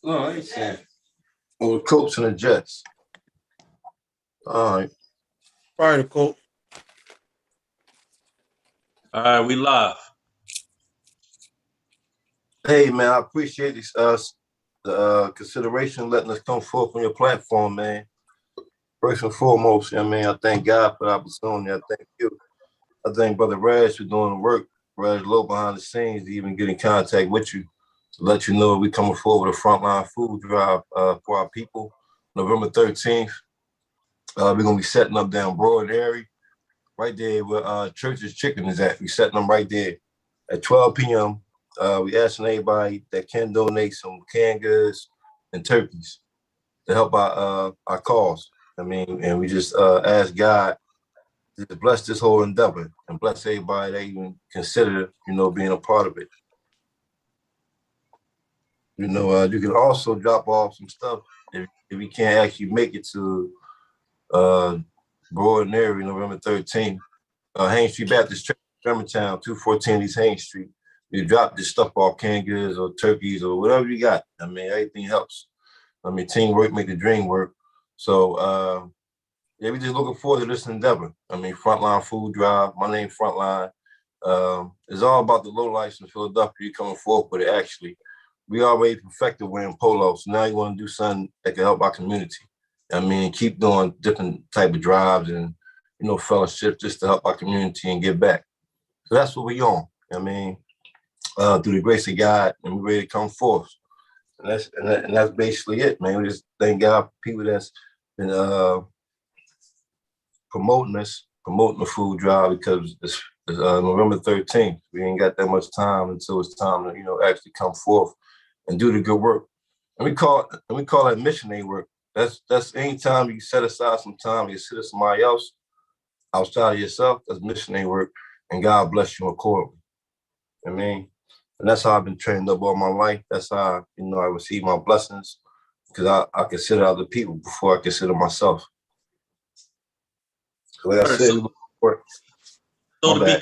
No, I ain't saying. Oh, the Colts and the Jets. All right. All right, Colt. All right, we live. Hey, man, I appreciate this, the consideration letting us come forth on your platform, man. First and foremost, I mean, I thank God for the opportunity. I thank you. I thank Brother Raj for doing the work. Raj Low behind the scenes to even get in contact with you to let you know we're coming forward with a frontline food drive for our people. November 13th. We're going to be setting up down Broad and Erie, right there where Church's Chicken is at. We're setting them right there at 12 p.m. We asking everybody that can donate some canned goods and turkeys to help our cause. I mean, and we just ask God to bless this whole endeavor and bless everybody that even consider, being a part of it. You can also drop off some stuff if you can't actually make it to Broad and Erie, November 13th. Haines Street Baptist Church, Germantown, 214 East Haines Street. You drop this stuff off, canned goods or turkeys or whatever you got. I mean, everything helps. I mean, teamwork make the dream work. So, yeah, we just looking forward to this endeavor. I mean, Frontline Food Drive. My name Frontline. It's all about the lowlifes in Philadelphia coming forth with it. Actually, we already perfected wearing polos. So now you want to do something that can help our community. I mean, keep doing different type of drives and fellowship just to help our community and give back. So that's what we on. I mean, through the grace of God, and we're ready to come forth. And that's basically it, man. We just thank God for people that's been promoting the food drive because it's November 13th. We ain't got that much time until it's time to actually come forth and do the good work. And we call that missionary work. That's any time you set aside some time, you consider somebody else outside of yourself. That's missionary work, and God bless you accordingly. I mean, and that's how I've been trained up all my life. That's how I receive my blessings because I consider other people before I consider myself. So like I said, so to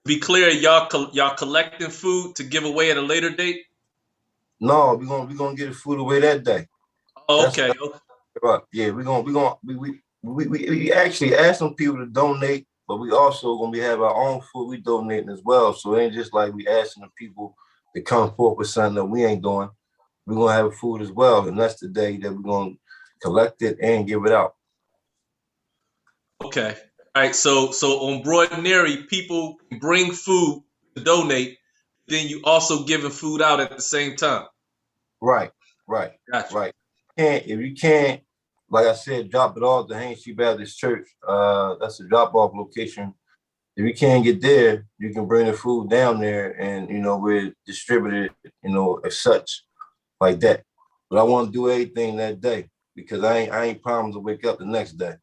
be clear, y'all collecting food to give away at a later date? No, we're gonna get the food away that day. Oh, okay. Right. Yeah, we actually asked some people to donate, but we also gonna have our own food we donating as well. So it ain't just like we asking the people to come forth with something that we ain't doing. We're gonna have food as well, and that's the day that we're gonna collect it and give it out. Okay. All right. So on Broad and Erie, people bring food to donate. Then you also giving food out at the same time. Right. Gotcha. Right. If you can't, like I said, drop it off to Haines Street Baptist Church. That's a drop-off location. If you can't get there, you can bring the food down there and we'll distribute it, as such, like that. But I want to do everything that day because I ain't promised to wake up the next day.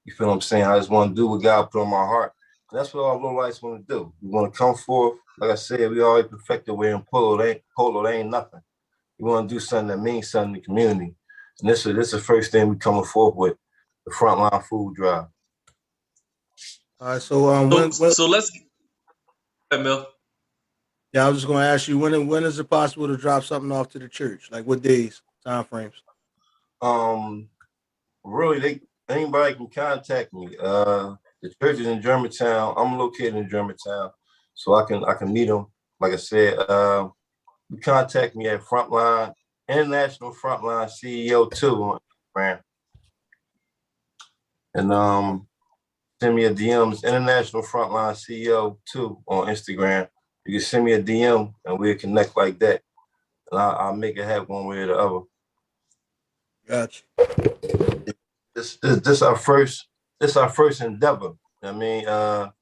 You feel what I'm saying? I just want to do what God put on my heart. And that's what all low lights want to do. We want to come forth. Like I said, we already perfected wearing polo. They ain't nothing. We want to do something that means something to the community. And this is the first thing we coming forth with, the Frontline Food Drive. All right, so so let's get Mel. Yeah, I was just going to ask you when is it possible to drop something off to the church? Like what days, time frames? Really, anybody can contact me. The church is in Germantown. I'm located in Germantown, so I can meet them. Like I said, you contact me at Frontline, International Frontline CEO 2 on Instagram. And send me a DM. It's International Frontline CEO 2 on Instagram. You can send me a DM and we'll connect like that. And I'll make it happen one way or the other. Gotcha. This our first endeavor. I mean, the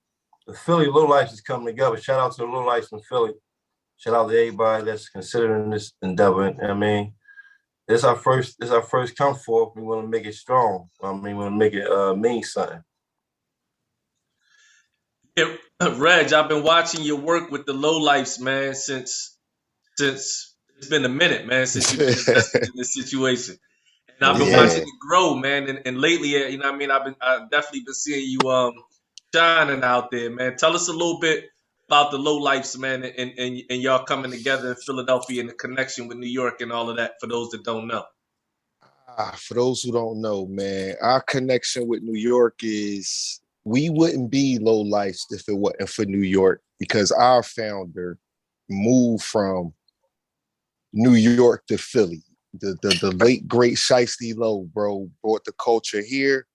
Philly lowlifes is coming together. Shout out to the lowlifes in Philly. Shout out to everybody that's considering this endeavor. I mean, it's our first come forth. We want to make it strong. I mean, we want to make it mean something. Yeah, Reg, I've been watching your work with the lowlifes, man, since it's been a minute, man, since you've been invested in this situation. And I've been watching it grow, man. And lately, you know what I mean? I've definitely been seeing you shining out there, man. Tell us a little bit about the low lifes, man, and y'all coming together in Philadelphia and the connection with New York and all of that. For those that don't know. For those who don't know, man, our connection with New York is we wouldn't be low lifes if it wasn't for New York, because our founder moved from New York to Philly. The late great Shiesty Low, bro, brought the culture here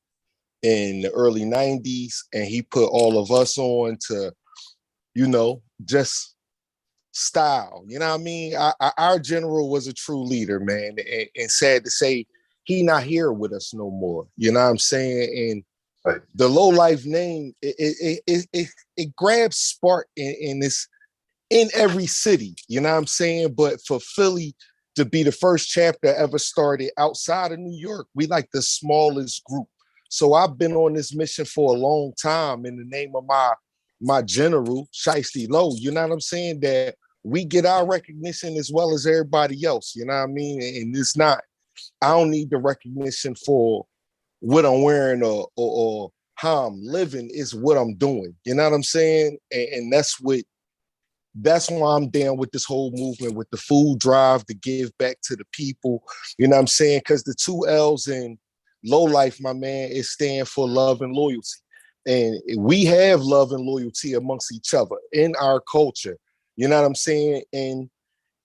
in the early 90s, and he put all of us on to, just style. You know what I mean? Our general was a true leader, man, and sad to say, he not here with us no more. You know what I'm saying? And Right. the low life name, it grabs spark in this in every city. You know what I'm saying? But for Philly to be the first chapter ever started outside of New York, we like the smallest group. So I've been on this mission for a long time in the name of my general, Shiesty Low. You know what I'm saying? That we get our recognition as well as everybody else. You know what I mean? And it's not, I don't need the recognition for what I'm wearing or how I'm living. Is what I'm doing. You know what I'm saying? And that's why I'm down with this whole movement, with the food drive to give back to the people. You know what I'm saying? Because the 2 L's in low life, my man, is stand for love and loyalty. And we have love and loyalty amongst each other in our culture. You know what I'm saying? And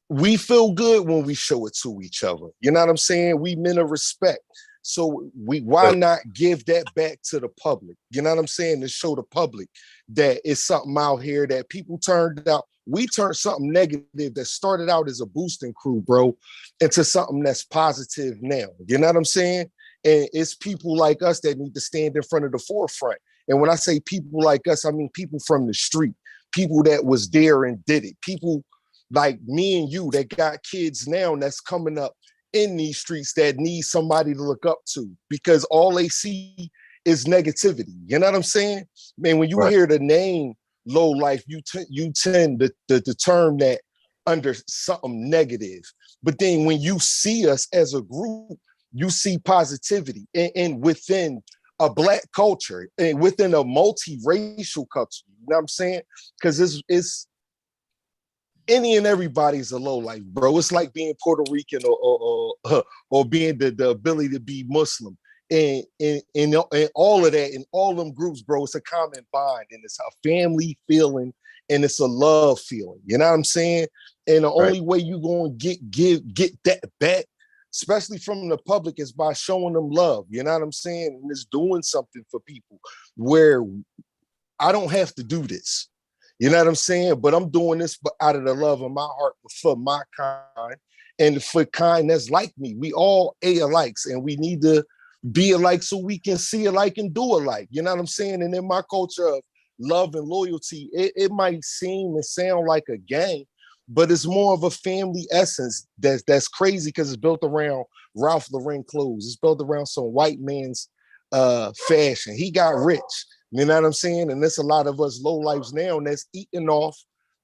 we feel good when we show it to each other. You know what I'm saying? We men of respect. So why not give that back to the public? You know what I'm saying? To show the public that it's something out here that people turned out. We turned something negative that started out as a boosting crew, bro, into something that's positive now. You know what I'm saying? And it's people like us that need to stand in front of the forefront. And when I say people like us, I mean people from the street, people that was there and did it, people like me and you that got kids now that's coming up in these streets that need somebody to look up to, because all they see is negativity. You know what I'm saying? Man, when you hear the name low life, you tend to term that under something negative. But then when you see us as a group, you see positivity and within a Black culture and within a multiracial culture. You know what I'm saying? Because it's any and everybody's a low life, bro. It's like being Puerto Rican or being the ability to be Muslim. And all of that, in all them groups, bro, it's a common bond, and it's a family feeling, and it's a love feeling. You know what I'm saying? And the only way you gonna get that back, especially from the public, is by showing them love. You know what I'm saying? And it's doing something for people where I don't have to do this. You know what I'm saying? But I'm doing this out of the love of my heart for my kind and for kind that's like me. We all alikes, and we need to be alike so we can see alike and do alike. You know what I'm saying? And in my culture of love and loyalty, it might seem and sound like a gang, but it's more of a family essence that's crazy because it's built around Ralph Lauren clothes. It's built around some white man's fashion. He got rich. You know what I'm saying? And there's a lot of us low lives now that's eating off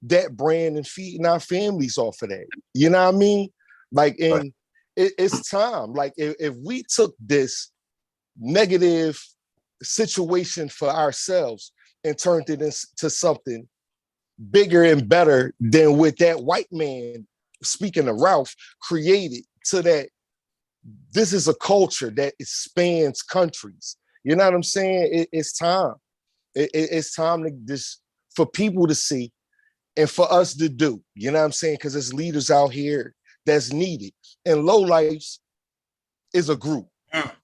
that brand and feeding our families off of that. You know what I mean? Like, and it's time. Like, if we took this negative situation for ourselves and turned it into something bigger and better than what that white man, speaking of Ralph, created, so that this is a culture that it spans countries. You know what I'm saying? It's time. It's time to just for people to see and for us to do. You know what I'm saying? Because there's leaders out here that's needed. And low lives is a group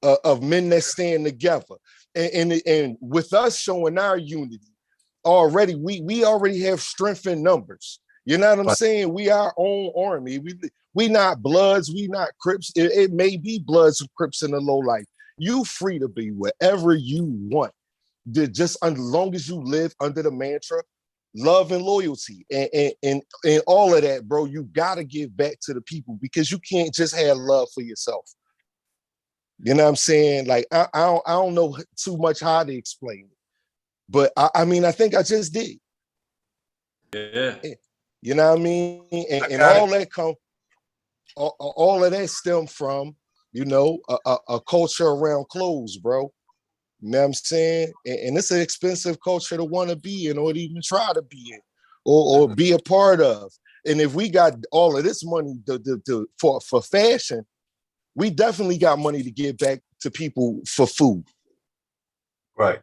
of men that stand together. And with us showing our unity already, we already have strength in numbers. You know what I'm saying? We our own army. We not Bloods, we not Crips. It may be Bloods and Crips in the low life. You free to be whatever you want. Just as long as you live under the mantra, love and loyalty, and all of that, bro, you gotta give back to the people, because you can't just have love for yourself. You know what I'm saying? Like, I don't know too much how to explain it, but I mean, I think I just did. Yeah. You know what I mean? And all that all of that stem from, a culture around clothes, bro. You know what I'm saying? And it's an expensive culture to want to be in or to even try to be in. or be a part of. And if we got all of this money for fashion, we definitely got money to give back to people for food. Right.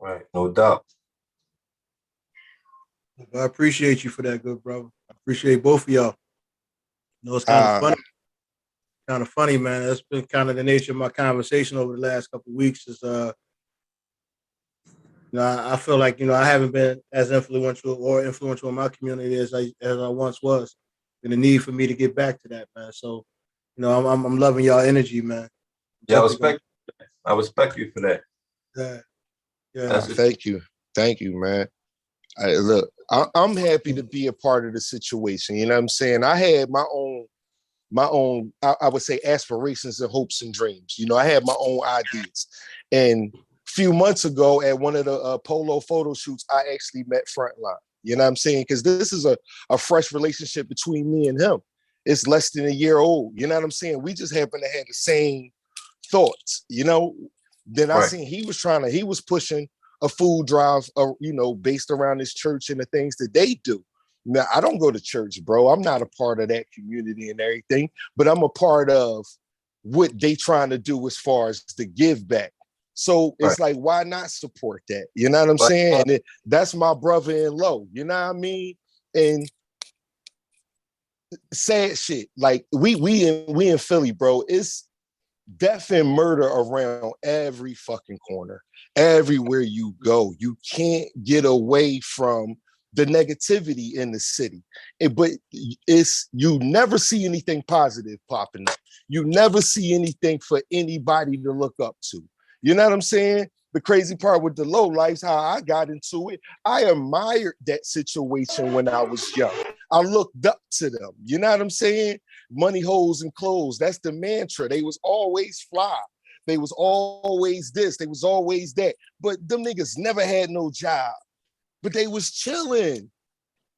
Right. No doubt. I appreciate you for that, good brother. I appreciate both of y'all. You know, it's kind of funny. Kind of funny, man. That's been kind of the nature of my conversation over the last couple of weeks. Is you know, I feel like, you know, I haven't been as influential in my community as I once was, and the need for me to get back to that, man. So, you know, I'm loving y'all energy, man. Yeah, I respect you for that. Yeah. Thank you, man. I'm happy to be a part of the situation. You know what I'm saying? I had my own, I would say, aspirations and hopes and dreams. You know, I had my own ideas. And a few months ago at one of the polo photo shoots, I actually met Frontline. You know what I'm saying? Because this is a fresh relationship between me and him. It's less than a year old. You know what I'm saying? We just happen to have the same thoughts, you know. Then I seen he was pushing a food drive, you know, based around his church and the things that they do. Now, I don't go to church, bro. I'm not a part of that community and everything, but I'm a part of what they trying to do as far as the give back. So it's like, why not support that? You know what I'm saying? And that's my brother-in-law. You know what I mean? And sad shit. Like we in Philly, bro. It's death and murder around every fucking corner. Everywhere you go, you can't get away from the negativity in the city. But you never see anything positive popping up. You never see anything for anybody to look up to. You know what I'm saying? The crazy part with the low lives, how I got into it, I admired that situation when I was young. I looked up to them. You know what I'm saying? Money, hoes, and clothes. That's the mantra. They was always fly. They was always this. They was always that. But them niggas never had no job. But they was chilling.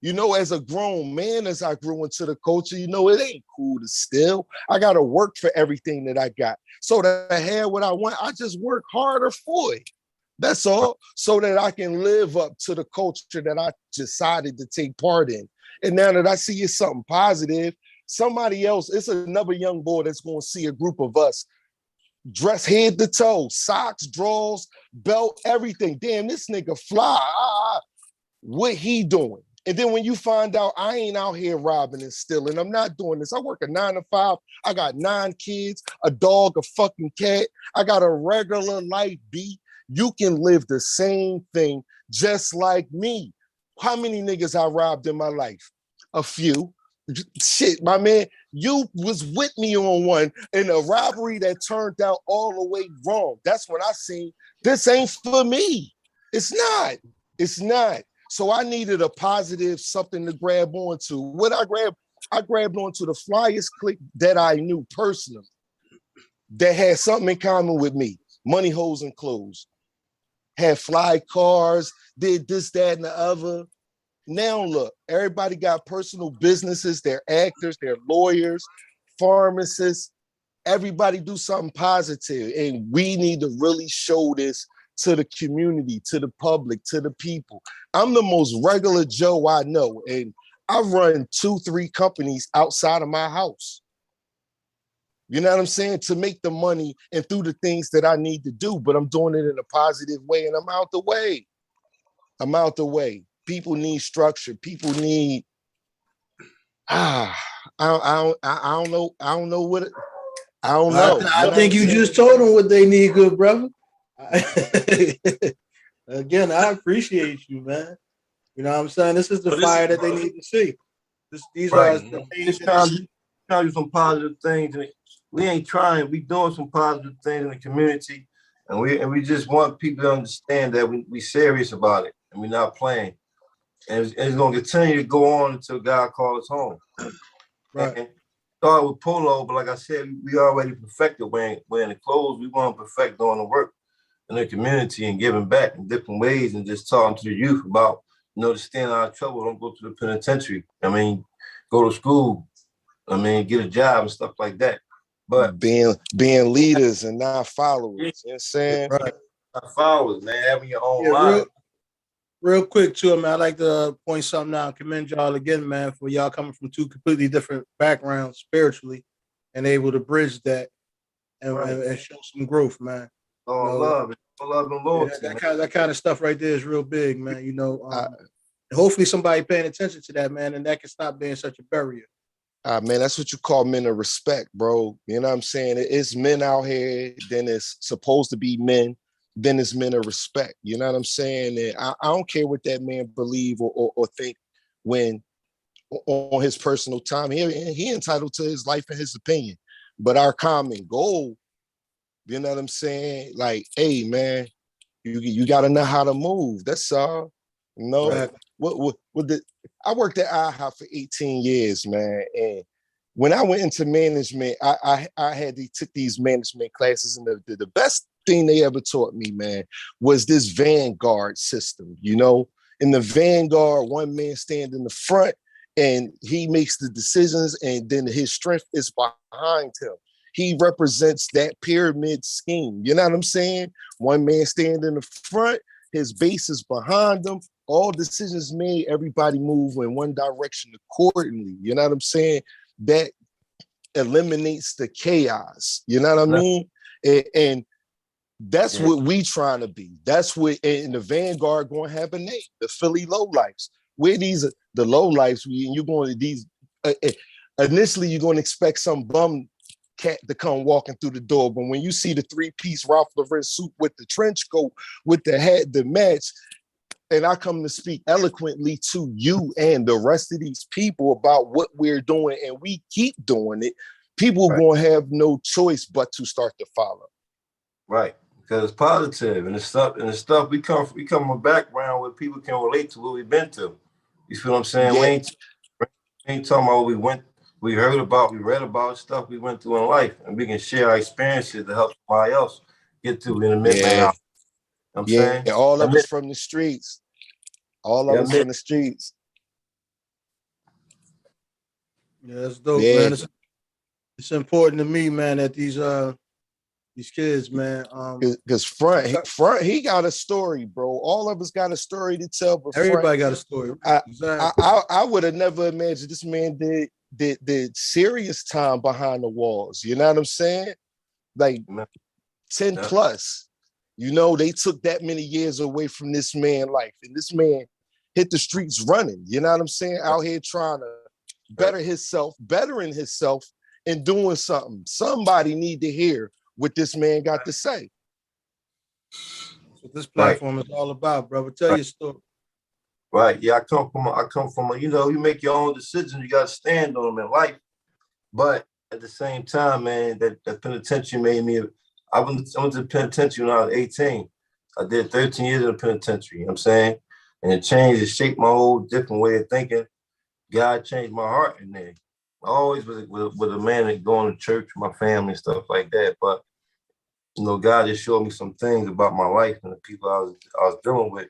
You know, as a grown man, as I grew into the culture, you know, it ain't cool to steal. I got to work for everything that I got. So that I have what I want, I just work harder for it. That's all. So that I can live up to the culture that I decided to take part in. And now that I see it's something positive, somebody else, it's another young boy that's going to see a group of us dress head to toe, socks, drawers, belt, everything. Damn, this nigga fly. What he doing? And then when you find out I ain't out here robbing and stealing, I'm not doing this. I work a 9 to 5. I got 9 kids, a dog, a fucking cat. I got a regular life, B. You can live the same thing just like me. How many niggas I robbed in my life? A few. Shit, my man, you was with me on one in a robbery that turned out all the way wrong. That's when I seen this ain't for me. It's not. It's not. So I needed a positive, something to grab onto. What I grabbed onto the flyest clique that I knew personally that had something in common with me. Money, hoes, and clothes. Had fly cars, did this, that, and the other. Now look, everybody got personal businesses. They're actors, they're lawyers, pharmacists. Everybody do something positive. And we need to really show this to the community, to the public, to the people. I'm the most regular Joe I know. And I run 2-3 companies outside of my house. You know what I'm saying? To make the money and through the things that I need to do, but I'm doing it in a positive way and I'm out the way. I'm out the way. People need structure. People need, I don't know. I don't know what, I don't know. I think you just told them what they need, good brother. Again, I appreciate you, man. You know what I'm saying? This is the fire that they need to see. These are the things trying to do some positive things. We ain't trying. We doing some positive things in the community, and we just want people to understand that we serious about it, and we're not playing. And it's going to continue to go on until God calls us home. Right. And start with polo, but like I said, we already perfected wearing the clothes. We want to perfect doing the work in the community and giving back in different ways, and just talking to the youth about, you know, to stay out of trouble. Don't go to the penitentiary. I mean, go to school. I mean, get a job and stuff like that. But being leaders and not followers. You know what I'm saying? Right. Not followers, man. Having your own life. Real quick, too, man. I'd like to point something out. Commend y'all again, man, for y'all coming from two completely different backgrounds spiritually and able to bridge that and, Right. and show some growth, man. Oh, You know, love and yeah, loyalty, man. that kind of stuff right there is real big, man. I, And hopefully somebody paying attention to that, man, and that can stop being such a barrier. man, that's what you call men of respect, bro. You know what I'm saying? It's men out here, then it's supposed to be men, then it's men of respect. You know what I'm saying? And I don't care what that man believe or think when on his personal time. He entitled to his life and his opinion. But our common goal, you know what I'm saying? Like, hey, man, you got to know how to move. That's all. You know, Right. I worked at IHOP for 18 years, man. And when I went into management, I took these management classes, and the best thing they ever taught me, man, was this Vanguard system. You know, in the Vanguard, one man stands in the front and he makes the decisions, and then his strength is behind him. He represents that pyramid scheme. You know what I'm saying? One man standing in the front, his base is behind him. All decisions made, everybody move in one direction accordingly. You know what I'm saying? That eliminates the chaos. You know what I mean? And that's what we trying to be. That's what in the Vanguard going to have a name, the Philly Lowlifes. Where these are the lowlifes, and you're going to these. Initially, you're going to expect some bum cat to come walking through the door, but when you see the three-piece Ralph Lauren suit with the trench coat, with the hat, the match, and I come to speak eloquently to you and the rest of these people about what we're doing, and we keep doing it, people are going to have no choice but to start to follow. Right. Because it's positive and the stuff we come from a background where people can relate to what we've been to. You feel what I'm saying? Yeah. We ain't talking about what we heard about, we read about stuff we went through in life, and we can share our experiences to help somebody else get to in the midnight hour. I'm saying? And all of us from the streets. All of us from the streets. Yeah, that's dope, man. It's important to me, man, that these kids, man. Because front, he got a story, bro. All of us got a story to tell. But everybody got a story. I would have never imagined this man did serious time behind the walls. You know what I'm saying? Like 10 plus. You know, they took that many years away from this man life, and this man hit the streets running. You know what I'm saying? Out here trying to bettering himself and doing something. Somebody need to hear what this man got to say. That's what this platform is all about, brother. Tell your story. Right. Yeah, I come from you know, you make your own decisions, you gotta stand on them in life. But at the same time, man, that penitentiary made me I went to the penitentiary when I was 18. I did 13 years in the penitentiary, you know what I'm saying? And it shaped my whole different way of thinking. God changed my heart in there. I always was with a man that going to church with my family and stuff like that. But you know, God just showed me some things about my life and the people I was dealing with.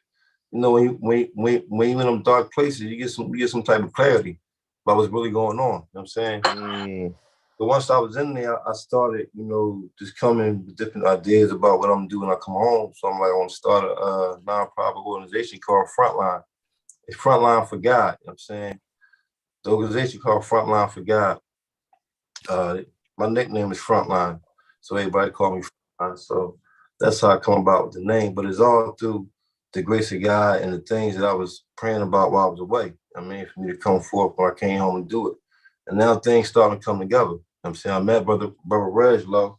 You know, when you in them dark places, you get some type of clarity about what's really going on. You know what I'm saying? So once I was in there, I started, you know, just coming with different ideas about what I'm gonna do when I come home. So I'm like, I want to start a nonprofit organization called Frontline. It's Frontline for God. You know what I'm saying? The organization called Frontline for God. My nickname is Frontline, so everybody call me Frontline. So that's how I come about with the name. But it's all through the grace of God and the things that I was praying about while I was away. I mean, for me to come forth when I came home and do it. And now things starting to come together. I'm saying I met brother Reg Low,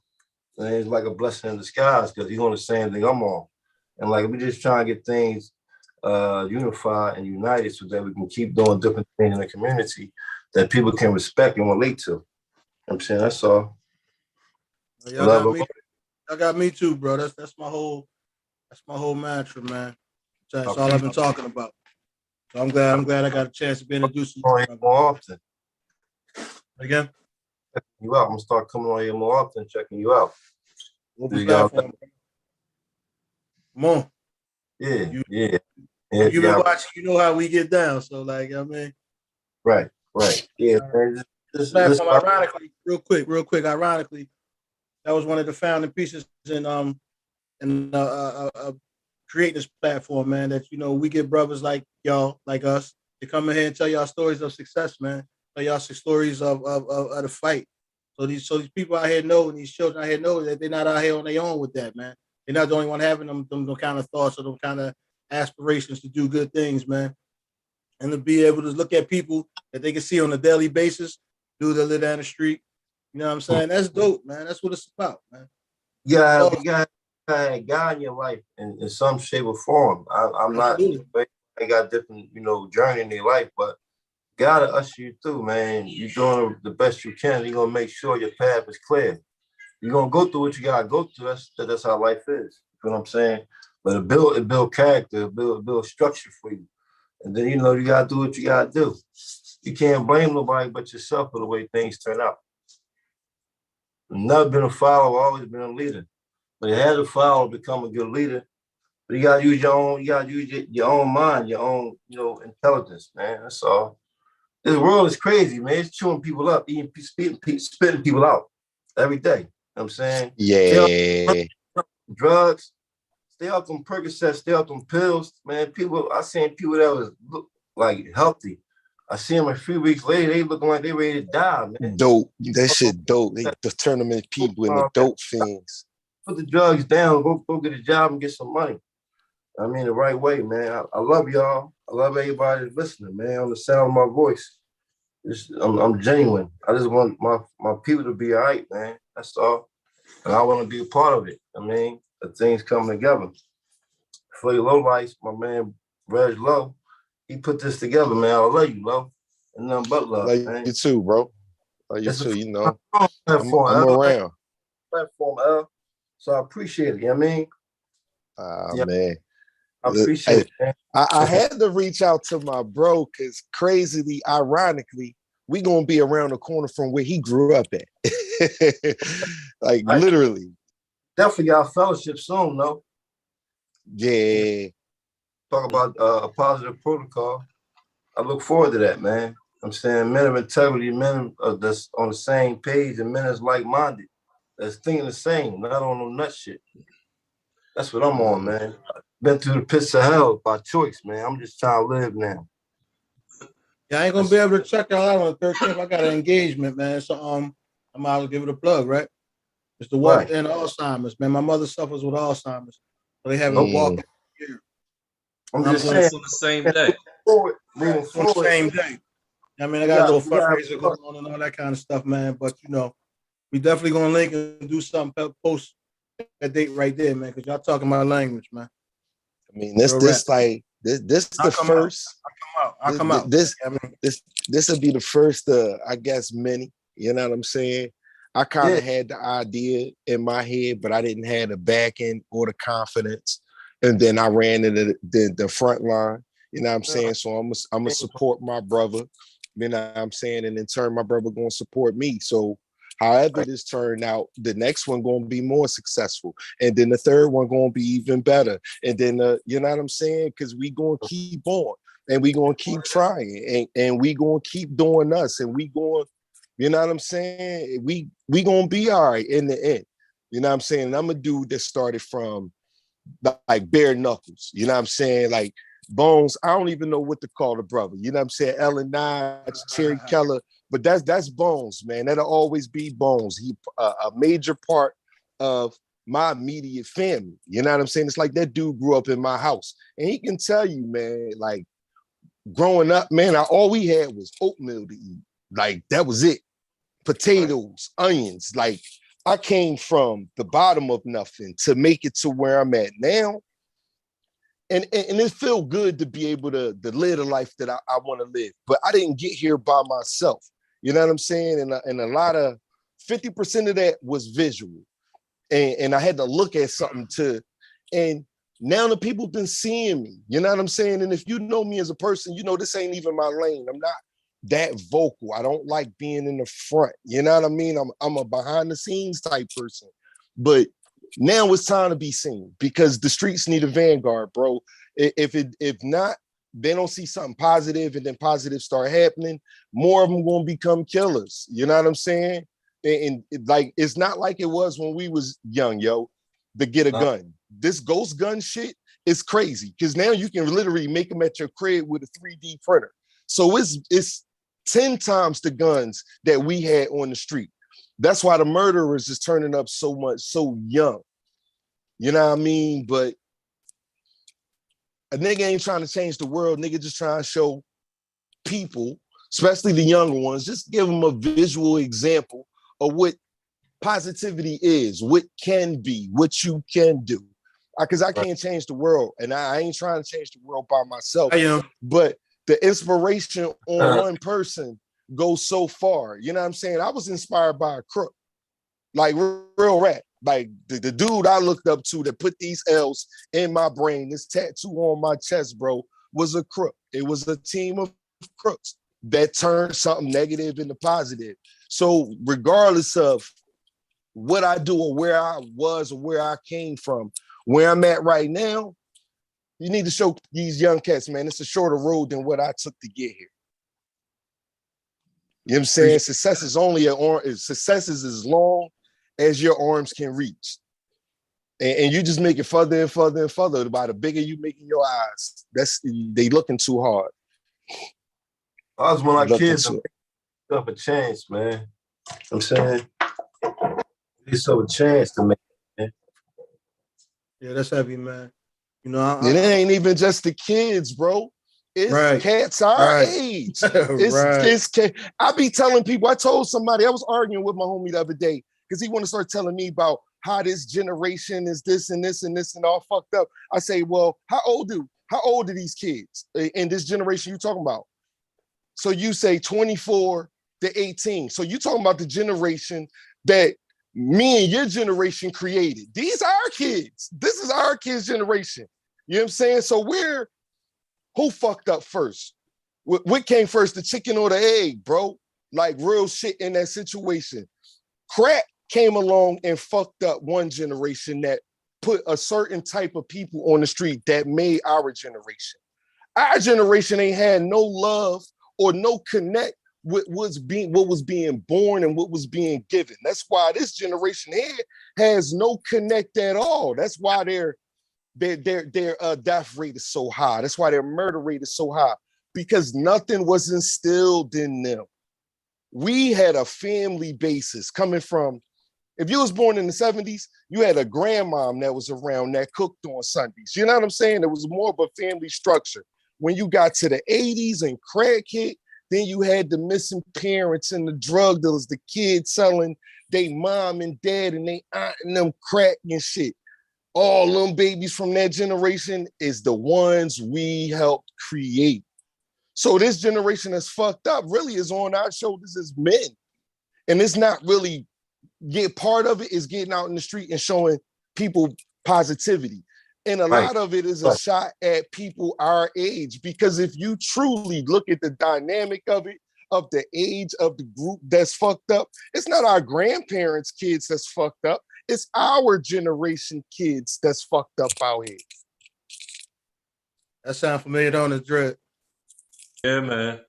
and it's like a blessing in disguise because he's on the same thing I'm on. And like we just trying to get things unified and united so that we can keep doing different things in the community that people can respect and relate to. You know what I'm saying that's all. Y'all got me too, bro. That's my whole mantra, man. That's all I've been talking about. So I'm glad I got a chance to be introduced to you more often. Again? You out. I'm gonna start coming on here more often, checking you out. Open platform. Come on. Yeah. You've been watching, you know how we get down. So like, I mean. Right. Yeah. This platform, ironically, real quick, ironically, that was one of the founding pieces in a creating this platform, man, that, we get brothers like y'all, like us, to come in here and tell y'all stories of success, man. Tell y'all some stories of the fight. So these people out here know, and these children out here know that they're not out here on their own with that, man. They're not the only one having them kind of thoughts or them kind of aspirations to do good things, man. And to be able to look at people that they can see on a daily basis, do that live down the street. You know what I'm saying? That's dope, man. That's what it's about, man. Yeah, you got a guy in your life in some shape or form. I'm not. Absolutely. They got different, journey in their life, but gotta usher you through, man. You're doing the best you can. You're gonna make sure your path is clear. You're gonna go through what you gotta go through. That's how life is. You know what I'm saying? But it build character, it build structure for you. And then you gotta do what you gotta do. You can't blame nobody but yourself for the way things turn out. I've never been a follower, always been a leader. But you had to follow to become a good leader. But you gotta use your own mind, your own, intelligence, man. That's all. This world is crazy, man. It's chewing people up, spitting people out every day. You know what I'm saying? Yeah. Drugs, stay off them Percocets, stay off them pills, man. I seen people that was look like healthy. I see them a few weeks later, they looking like they ready to die, man. Dope. That shit dope. They turn them into people in the dope fiends. Put the drugs down, go get a job and get some money. I mean, the right way, man. I love y'all. I love everybody that's listening, man, on the sound of my voice. I'm genuine. I just want my people to be all right, man. That's all. And I want to be a part of it. I mean, the things come together. For your low lights, my man, Reg Low, he put this together, man. I love you, Low. And nothing but love, like man. you too, bro. Like you too, I'm around. Platform, so I appreciate it, you know what I mean? Yeah. Man. I appreciate it, man. I had to reach out to my bro because crazily, ironically, we gonna be around the corner from where he grew up at. Like literally. Definitely got a fellowship soon, though. Yeah. Talk about a positive protocol. I look forward to that, man. I'm saying men of integrity, men that's on the same page, and men that's like-minded, that's thinking the same, not on no nut shit. That's what I'm on, man. Been through the pits of hell by choice, man. I'm just trying to live now. Yeah, I ain't gonna be able to check y'all out on the 13th. I got an engagement, man. So I might as well give it a plug, right? It's the walk in Alzheimer's, man. My mother suffers with Alzheimer's, so they have a walk here. I'm just saying on the same day. On the same day. I mean, I got a little fundraiser going on and all that kind of stuff, man. But we definitely gonna link and do something post that date right there, man. Because y'all talking my language, man. I mean, this the first. I'll come out. This will be the first, I guess, many. You know what I'm saying? I kind of had the idea in my head, but I didn't have the backing or the confidence. And then I ran into the front line. You know what I'm saying? So I'm gonna support my brother. You know what I'm saying? And in turn, my brother gonna support me. So however this turned out, the next one gonna be more successful. And then the third one gonna be even better. And then you know what I'm saying? Because we gonna keep on and we gonna keep trying and we gonna keep doing us and we going, you know what I'm saying? We gonna be all right in the end. You know what I'm saying? And I'm a dude that started from like bare knuckles. You know what I'm saying? Like Bones, I don't even know what to call the brother. You know what I'm saying? Ellen Notch, Terry Keller, but that's Bones, man. That'll always be Bones. He a major part of my immediate family. You know what I'm saying? It's like that dude grew up in my house, and he can tell you, man. Like growing up, man, all we had was oatmeal to eat. Like that was it. Potatoes, onions. Like I came from the bottom of nothing to make it to where I'm at now. And it feels good to be able to live the life that I want to live. But I didn't get here by myself. You know what I'm saying? And a lot of 50% of that was visual. And I had to look at something and now the people been seeing me. You know what I'm saying? And if you know me as a person, you know this ain't even my lane. I'm not that vocal. I don't like being in the front. You know what I mean? I'm a behind the scenes type person. But now it's time to be seen because the streets need a vanguard, bro. If not, they don't see something positive and then positive start happening, more of them gonna become killers. You know what I'm saying? And like it's not like it was when we was young, yo, to get a gun. This ghost gun shit it's crazy because now you can literally make them at your crib with a 3D printer. So it's 10 times the guns that we had on the street. That's why the murderers is turning up so much, so young. You know what I mean? But a nigga ain't trying to change the world. Nigga just trying to show people, especially the younger ones, just give them a visual example of what positivity is, what can be, what you can do. Because I can't change the world, and I ain't trying to change the world by myself. I am. But the inspiration on one person goes so far. You know what I'm saying? I was inspired by a crook, like real rap. Like the dude I looked up to that put these L's in my brain, this tattoo on my chest, bro, was a crook. It was a team of crooks that turned something negative into positive. So regardless of what I do or where I was or where I came from, where I'm at right now, you need to show these young cats, man, it's a shorter road than what I took to get here. You know what I'm saying? Success is as long as your arms can reach. And you just make it further and further and further. By the bigger you making your eyes, they looking too hard. I was one of our kids up a chance, man. I'm saying it's so a chance to make it, man. Yeah, that's heavy, man. You know, it ain't even just the kids, bro. It's cats our age. It's I be telling people, I told somebody, I was arguing with my homie the other day because he want to start telling me about how this generation is this and this and this and all fucked up. I say, well, how old are these kids in this generation you talking about? So you say 24 to 18. So you talking about the generation that me and your generation created. These are our kids. This is our kids' generation. You know what I'm saying? So who fucked up first? What came first, the chicken or the egg, bro? Like real shit in that situation. Crack came along and fucked up one generation that put a certain type of people on the street that made our generation. Our generation ain't had no love or no connect with what was being born and what was being given. That's why this generation here has no connect at all. That's why their death rate is so high. That's why their murder rate is so high, because nothing was instilled in them. We had a family basis coming from, if you was born in the 70s, you had a grandmom that was around that cooked on Sundays. You know what I'm saying? It was more of a family structure. When you got to the 80s and crack hit, then you had the missing parents and the drug dealers, the kids selling they mom and dad and they aunt and them crack and shit. All them babies from that generation is the ones we helped create. So this generation that's fucked up really is on our shoulders as men. And it's not really part of it is getting out in the street and showing people positivity. And a lot of it is a shot at people our age, because if you truly look at the dynamic of it, of the age of the group that's fucked up, it's not our grandparents' kids that's fucked up. It's our generation kids that's fucked up out here. That sounds familiar, don't it, Dread? Yeah, man.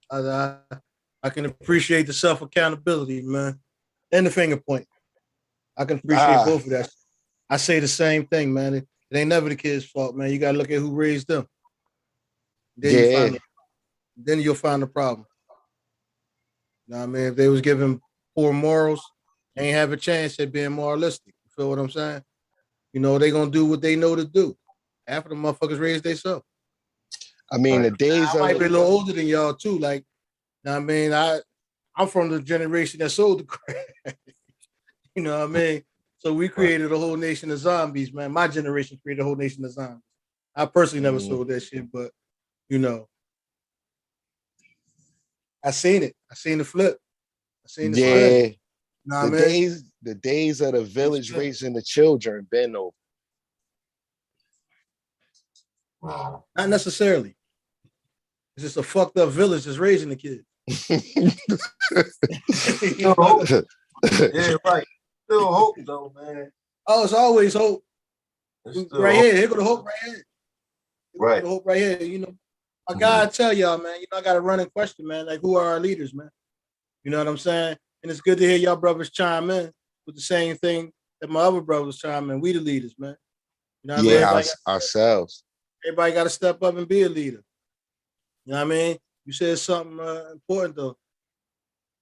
I can appreciate the self-accountability, man, and the finger point. I can appreciate both of that. I say the same thing, man. It ain't never the kid's fault, man. You got to look at who raised them. Then you'll find the problem. You know what I mean? If they was given poor morals, they ain't have a chance at being moralistic. You feel what I'm saying? You know, they going to do what they know to do. Half of the motherfuckers raised themselves. I mean, the days I might be a little older than y'all, too. Like, you know what I mean? I'm from the generation that sold the crack. You know what I mean? So we created a whole nation of zombies, man. My generation created a whole nation of zombies. I personally never sold that shit, but, you know, I seen it. I seen the flip. I seen the flip. You know the days of the village raising the children been over. Wow. Not necessarily. It's just a fucked up village that's raising the kids. Yeah, right. Still hope though, man. Oh, it's always hope. Right here. Here go the hope right here. Right. The hope right here. You know, I gotta tell y'all, man, you know, I got a running question, man. Like, who are our leaders, man? You know what I'm saying? And it's good to hear y'all brothers chime in with the same thing that my other brothers chime in. We the leaders, man. You know what I mean? Ourselves. Everybody got to step up and be a leader. You know what I mean? You said something important though.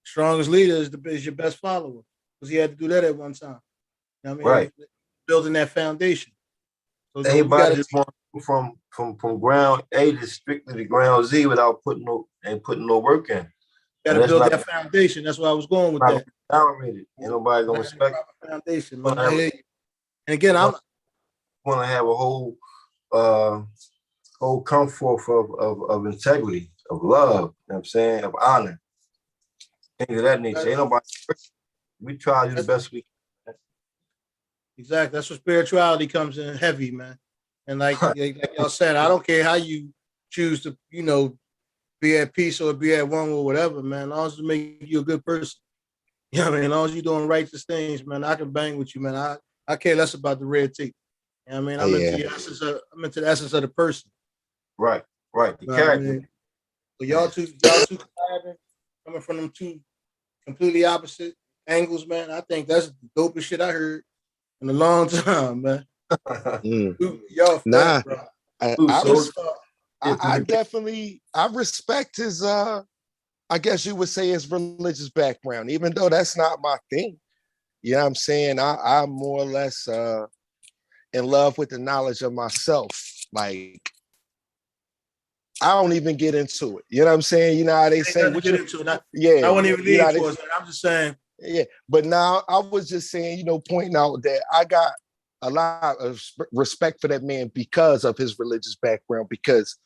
Strongest leader is your best follower because he had to do that at one time. You know what I mean? Right. Building that foundation. So Everybody just want from ground A to strictly to ground Z without putting no work in. Got to build that foundation. That's where I was going with that. Tolerated. Ain't nobody gonna respect foundation, man. I hear you. And again, I want to have a whole come forth of integrity, of love. You know what I'm saying, of honor, things of that nature. Ain't nobody. We try to do the best we can. Exactly. That's where spirituality comes in heavy, man. And like y'all said, I don't care how you choose to, be at peace or be at one or whatever, man. As long as it make you a good person. You know what I mean? As long as you're doing righteous things, man, I can bang with you, man. I care less about the red tape. You know what I mean? I'm into the essence of the person. Right. The character. I mean? But y'all two collabing, coming from them two completely opposite angles, man. I think that's the dopest shit I heard in a long time, man. Dude, y'all fat, bro. I definitely respect his I guess you would say his religious background, even though that's not my thing. You know what I'm saying? I'm more or less in love with the knowledge of myself. Like, I don't even get into it. You know what I'm saying? You know how they say, I wouldn't even leave for it. I'm just saying. Yeah, but now I was just saying, pointing out that I got a lot of respect for that man because of his religious background, because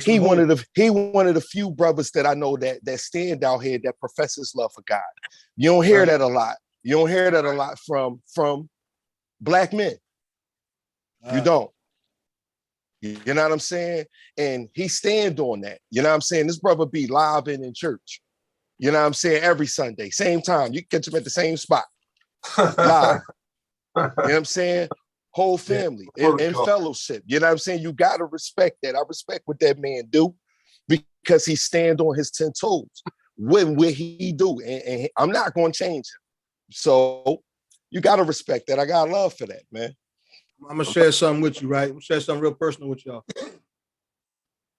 he one of the few brothers that I know that stand out here that professes love for God. You don't hear that a lot. You don't hear that a lot from Black men. You don't. You know what I'm saying? And he stand on that. You know what I'm saying? This brother be live in church. You know what I'm saying? Every Sunday, same time. You can catch him at the same spot. Live. You know what I'm saying? Whole family in fellowship. You know what I'm saying? You got to respect that. I respect what that man do because he stand on his 10 toes. What he do? And I'm not going to change him. So you got to respect that. I got love for that, man. I'm going to share something with you, right? I'm going to share something real personal with y'all.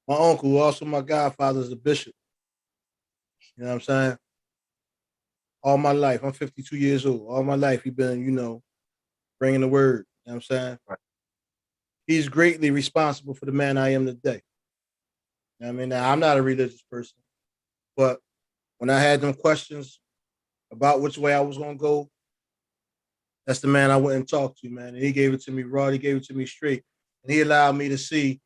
My uncle, who also my godfather, is a bishop. You know what I'm saying? All my life, I'm 52 years old. All my life, he been, bringing the word. You know what I'm saying? Right. He's greatly responsible for the man I am today. You know what I mean? Now, I'm not a religious person, but when I had them questions about which way I was going to go, that's the man I went and talked to, man. And he gave it to me raw. He gave it to me straight. And he allowed me to see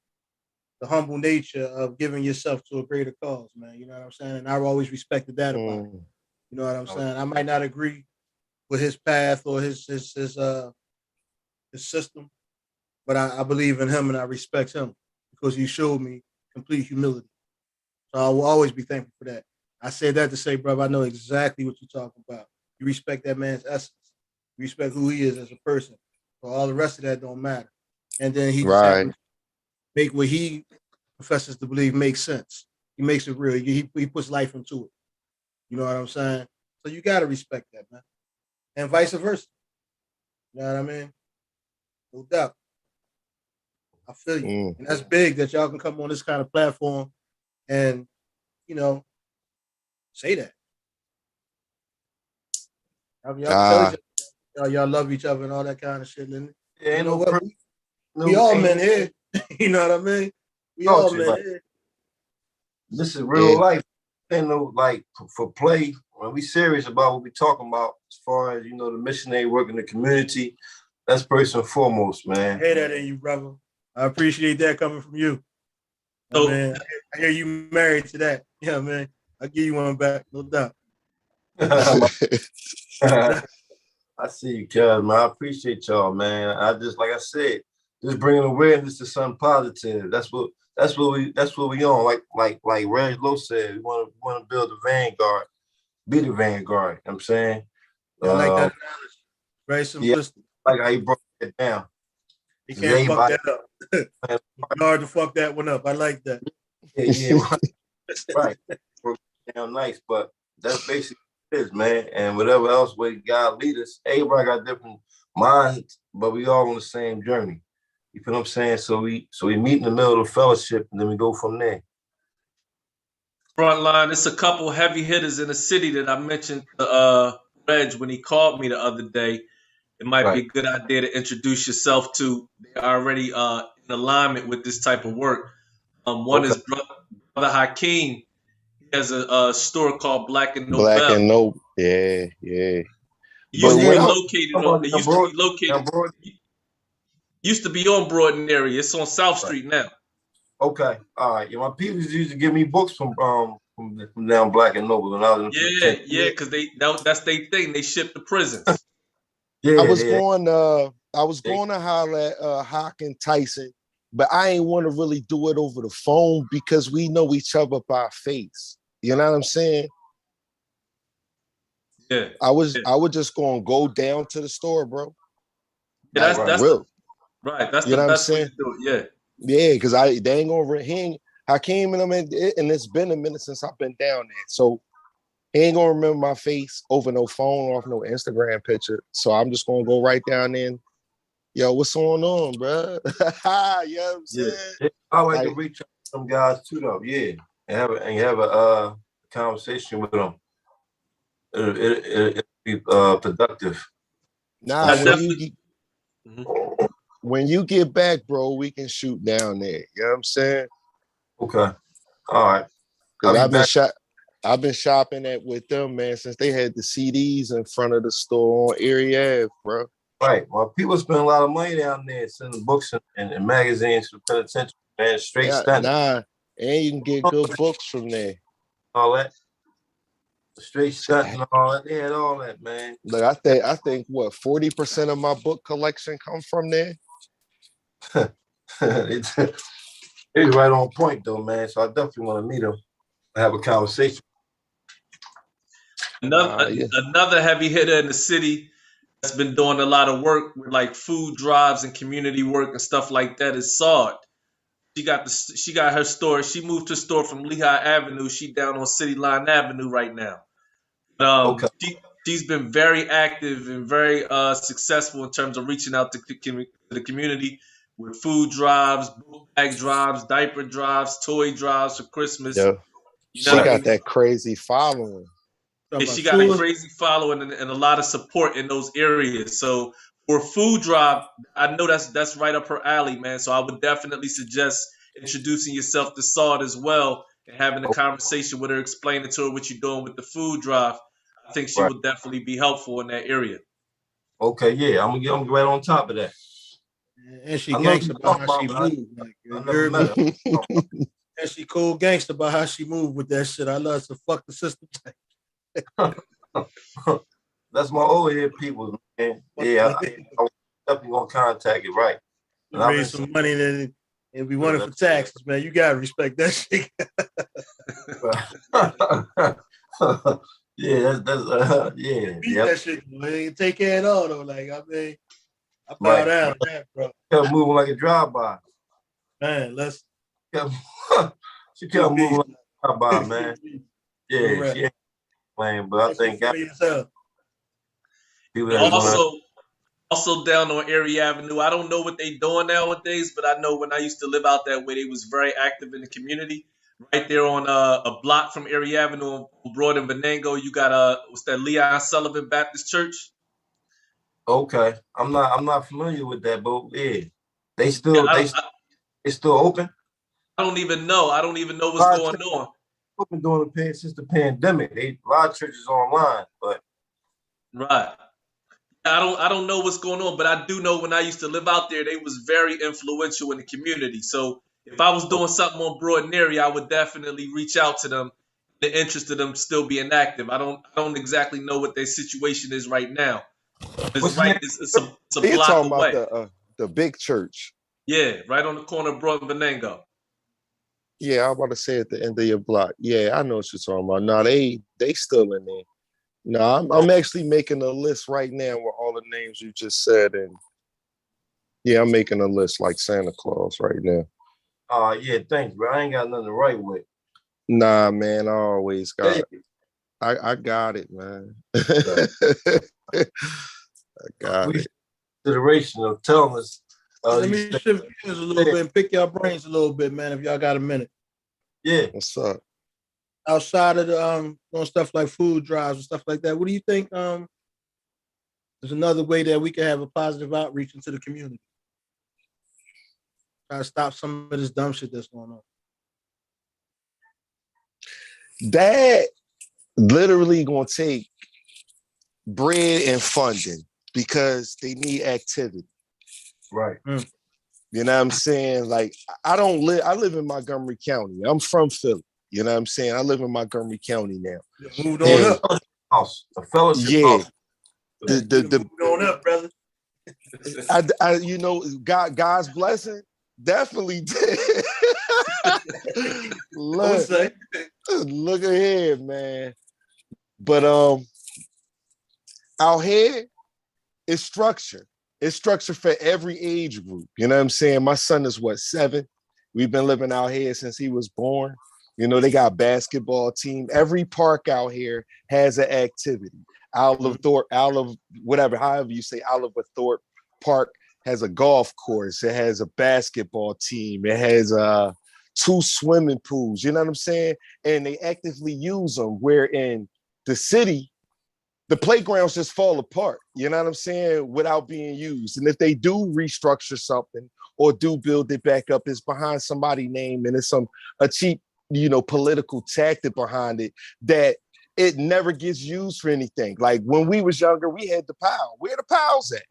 the humble nature of giving yourself to a greater cause, man. You know what I'm saying? And I've always respected that about him. You know what I'm saying? I might not agree with his path or his system, but I believe in him and I respect him because he showed me complete humility. So I will always be thankful for that. I said that to say, brother, I know exactly what you're talking about. You respect that man's essence. You respect who he is as a person. So all the rest of that don't matter. And then he just happens to make what he professes to believe makes sense. He makes it real. He puts life into it. You know what I'm saying? So you got to respect that, man. And vice versa. You know what I mean? No doubt. I feel you. And that's big that y'all can come on this kind of platform and, say that. Y'all love each other and all that kind of shit. And you know what? We all men here. You know what I mean? We all men here. This is real life. Ain't no like for play. When we serious about what we talking about, as far as the missionary work in the community, that's first and foremost, man. I hear that in you, brother. I appreciate that coming from you. So, man, I hear you married to that. Yeah, man. I'll give you one back, no doubt. I see you, cuz, man. I appreciate y'all, man. I just, like I said, just bringing awareness to something positive. That's what we on. Like Reg Lowe said, we want to build the vanguard, be the vanguard. You know what I'm saying, I like that analogy. Very simplistic. Yeah, like how you broke it down. You can't fuck that up. It's hard to fuck that one up. I like that. Yeah, right. Broke it down nice, but that's basically what it is, man. And whatever else way God lead us, everybody got different minds, but we all on the same journey. You feel what I'm saying? So we meet in the middle of the fellowship, and then we go from there. Frontline, it's a couple heavy hitters in the city that I mentioned to Reg when he called me the other day. It might be a good idea to introduce yourself to. They're already in alignment with this type of work. One is Brother Hakeem. He has a store called Black and Black Noble. and Noble. Yeah, yeah. It used to be located on. It used to be located. Used to be on Broaden area. It's on South Street now. Okay, all right. Yeah, my people used to give me books from down Black and Noble when I was in because that's their thing. They ship to prisons. I was going to holler at Hawk and Tyson, but I ain't want to really do it over the phone because we know each other by face. You know what I'm saying? Yeah. I was just gonna go down to the store, bro. Yeah, that's real. That's the best way to do it. Yeah. Yeah, because they ain't gonna Hakeem and them, and it's been a minute since I've been down there. So he ain't gonna remember my face over no phone or off no Instagram picture. So I'm just gonna go right down there and, yo, what's going on, bro? You know what I'm saying? Yeah. I like to reach out to some guys too, though. Yeah, and have a conversation with them. It'll be productive. Nah, when you get back, bro, we can shoot down there. You know what I'm saying? Okay. All right. Because I've been shopping with them, man, since they had the CDs in front of the store on Erie Ave, bro. Right. Well, people spend a lot of money down there sending books and magazines to penitentiary, man. Straight standard. Nah, and you can get good books from there. All that. Straight stunt and all that. They had all that, man. Look, I think what 40% of my book collection come from there. It's right on point though, man. So I definitely want to meet him and have a conversation. Another heavy hitter in the city that's been doing a lot of work with like food drives and community work and stuff like that is Sard. She got her store. She moved her store from Lehigh Avenue. She down on City Line Avenue right now. She's been very active and very successful in terms of reaching out to the community with food drives, book bag drives, diaper drives, toy drives for Christmas. Yeah. She got that crazy following. Yeah, she got a crazy following and a lot of support in those areas. So for a food drive, I know that's right up her alley, man. So I would definitely suggest introducing yourself to Saud as well and having a conversation with her, explaining to her what you're doing with the food drive. I think she will definitely be helpful in that area. Okay, yeah, I'm gonna get right on top of that. And she gangster about how she moved. Like, I never met her. And she cool gangster about how she moved with that shit. I love to fuck the system. That's my old head people, man. Yeah, I definitely gonna contact it, right? And raise some money and be running for taxes, man. You gotta respect that shit. Yeah, that's Beat that shit, man. Take care of it all though. Like, I mean, I bow down to that, bro. Kept moving like a drive-by. Man, she kept moving like a drive-by, man. Yeah, she ain't playing, but I think also down on Erie Avenue. I don't know what they doing nowadays, but I know when I used to live out that way, they was very active in the community. Right there on a block from Erie Avenue on Broad and Venango, you got what's that, Leon Sullivan Baptist Church? Okay, I'm not familiar with that, but yeah, they still open. I don't even know. What's going on. Open since the pandemic. A lot of churches online, but right. I don't know what's going on, but I do know when I used to live out there, they was very influential in the community. So if I was doing something on Broad and Erie, I would definitely reach out to them. The interest of them still being active. I don't exactly know what their situation is right now. It's a block away. About the big church. Yeah, right on the corner of Broad and Venango. Yeah, I'm about to say at the end of your block. Yeah, I know what you're talking about. No, they still in there. No, I'm actually making a list right now with all the names you just said, and yeah, I'm making a list like Santa Claus right now. Yeah, thanks, bro. I ain't got nothing to write with. Nah, man, I always got it. I got it, man. I got it. Consideration of telling us Let me shift gears a little bit and pick your brains a little bit, man, if y'all got a minute. Yeah. What's up? Outside of the doing stuff like food drives and stuff like that, what do you think is another way that we can have a positive outreach into the community? Try to stop some of this dumb shit that's going on. That literally gonna take bread and funding because they need activity. Right. You know what I'm saying? Like, I live in Montgomery County. I'm from Philly. You know what I'm saying? I live in Montgomery County now. You moved on up. House. A fellowship house. Moved on up, brother. I you know, God's blessing definitely did. Look ahead, man. But out here, it's structure. It's structure for every age group. You know what I'm saying? My son is 7? We've been living out here since he was born. You know, they got a basketball team. Every park out here has an activity. Olive Thorpe Park has a golf course. It has a basketball team. It has 2 swimming pools. You know what I'm saying? And they actively use them. Where in the city, the playgrounds just fall apart, you know what I'm saying, without being used. And if they do restructure something or do build it back up, it's behind somebody's name and it's a cheap, political tactic behind it that it never gets used for anything. Like when we was younger, we had the POW. Where the POWs at?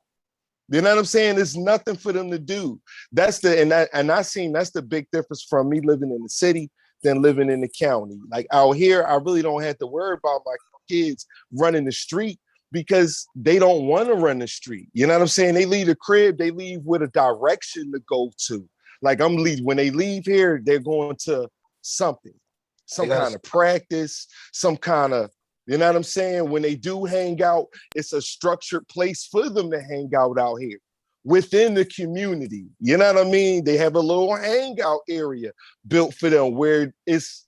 You know what I'm saying? There's nothing for them to do. That's the big difference from me living in the city than living in the county. Like out here, I really don't have to worry about my kids running the street because they don't want to run the street. You know what I'm saying? They leave the crib, they leave with a direction to go to. Like when they leave here, they're going to something, some kind of practice, some kind of, you know what I'm saying? When they do hang out, it's a structured place for them to hang out here within the community. You know what I mean? They have a little hangout area built for them where it's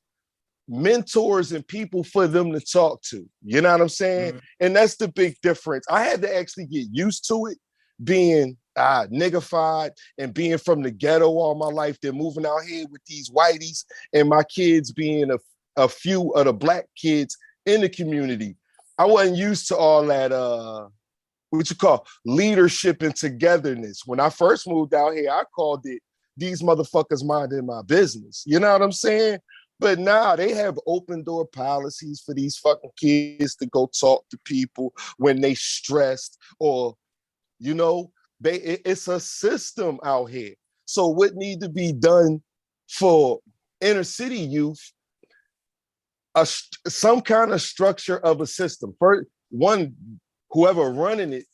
mentors and people for them to talk to. You know what I'm saying? And that's the big difference. I had to actually get used to it, being niggified and being from the ghetto all my life. They're moving out here with these whiteys and my kids being a few of the black kids in the community. I wasn't used to all that what you call leadership and togetherness. When I first moved out here, I called it these motherfuckers minding my business. You know what I'm saying? But now they have open door policies for these fucking kids to go talk to people when they stressed or, it's a system out here. So what need to be done for inner city youth, some kind of structure of a system. First, whoever running it,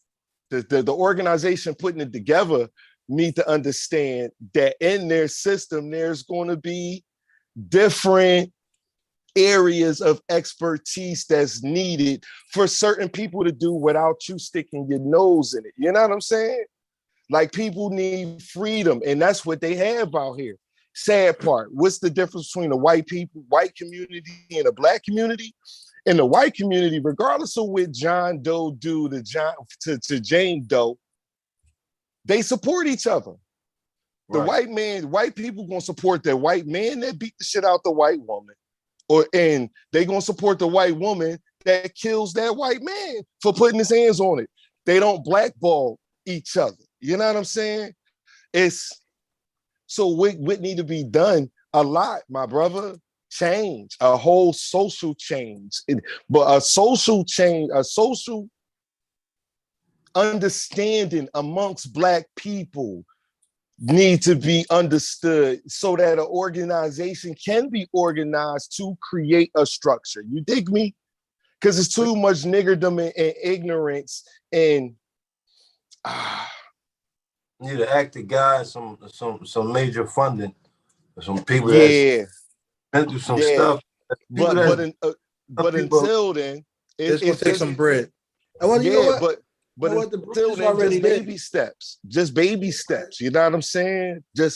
the organization putting it together need to understand that in their system, there's going to be different areas of expertise that's needed for certain people to do without you sticking your nose in it. You know what I'm saying? Like people need freedom, and that's what they have out here. Sad part, what's the difference between the white community and the black community? In the white community, regardless of what John Doe do to Jane Doe, they support each other. The white people gonna support the white man that beat the shit out the white woman, and they gonna support the white woman that kills that white man for putting his hands on it. They don't blackball each other. You know what I'm saying? So what need to be done? A lot, my brother. Change, a whole social change, but a social change, a social understanding amongst Black people need to be understood so that an organization can be organized to create a structure. You dig me? Because it's too much niggerdom and ignorance and need an active guy, some major funding, some people that's been through some stuff. But until then, it's gonna take some bread. But until then, just baby steps. You know what I'm saying? I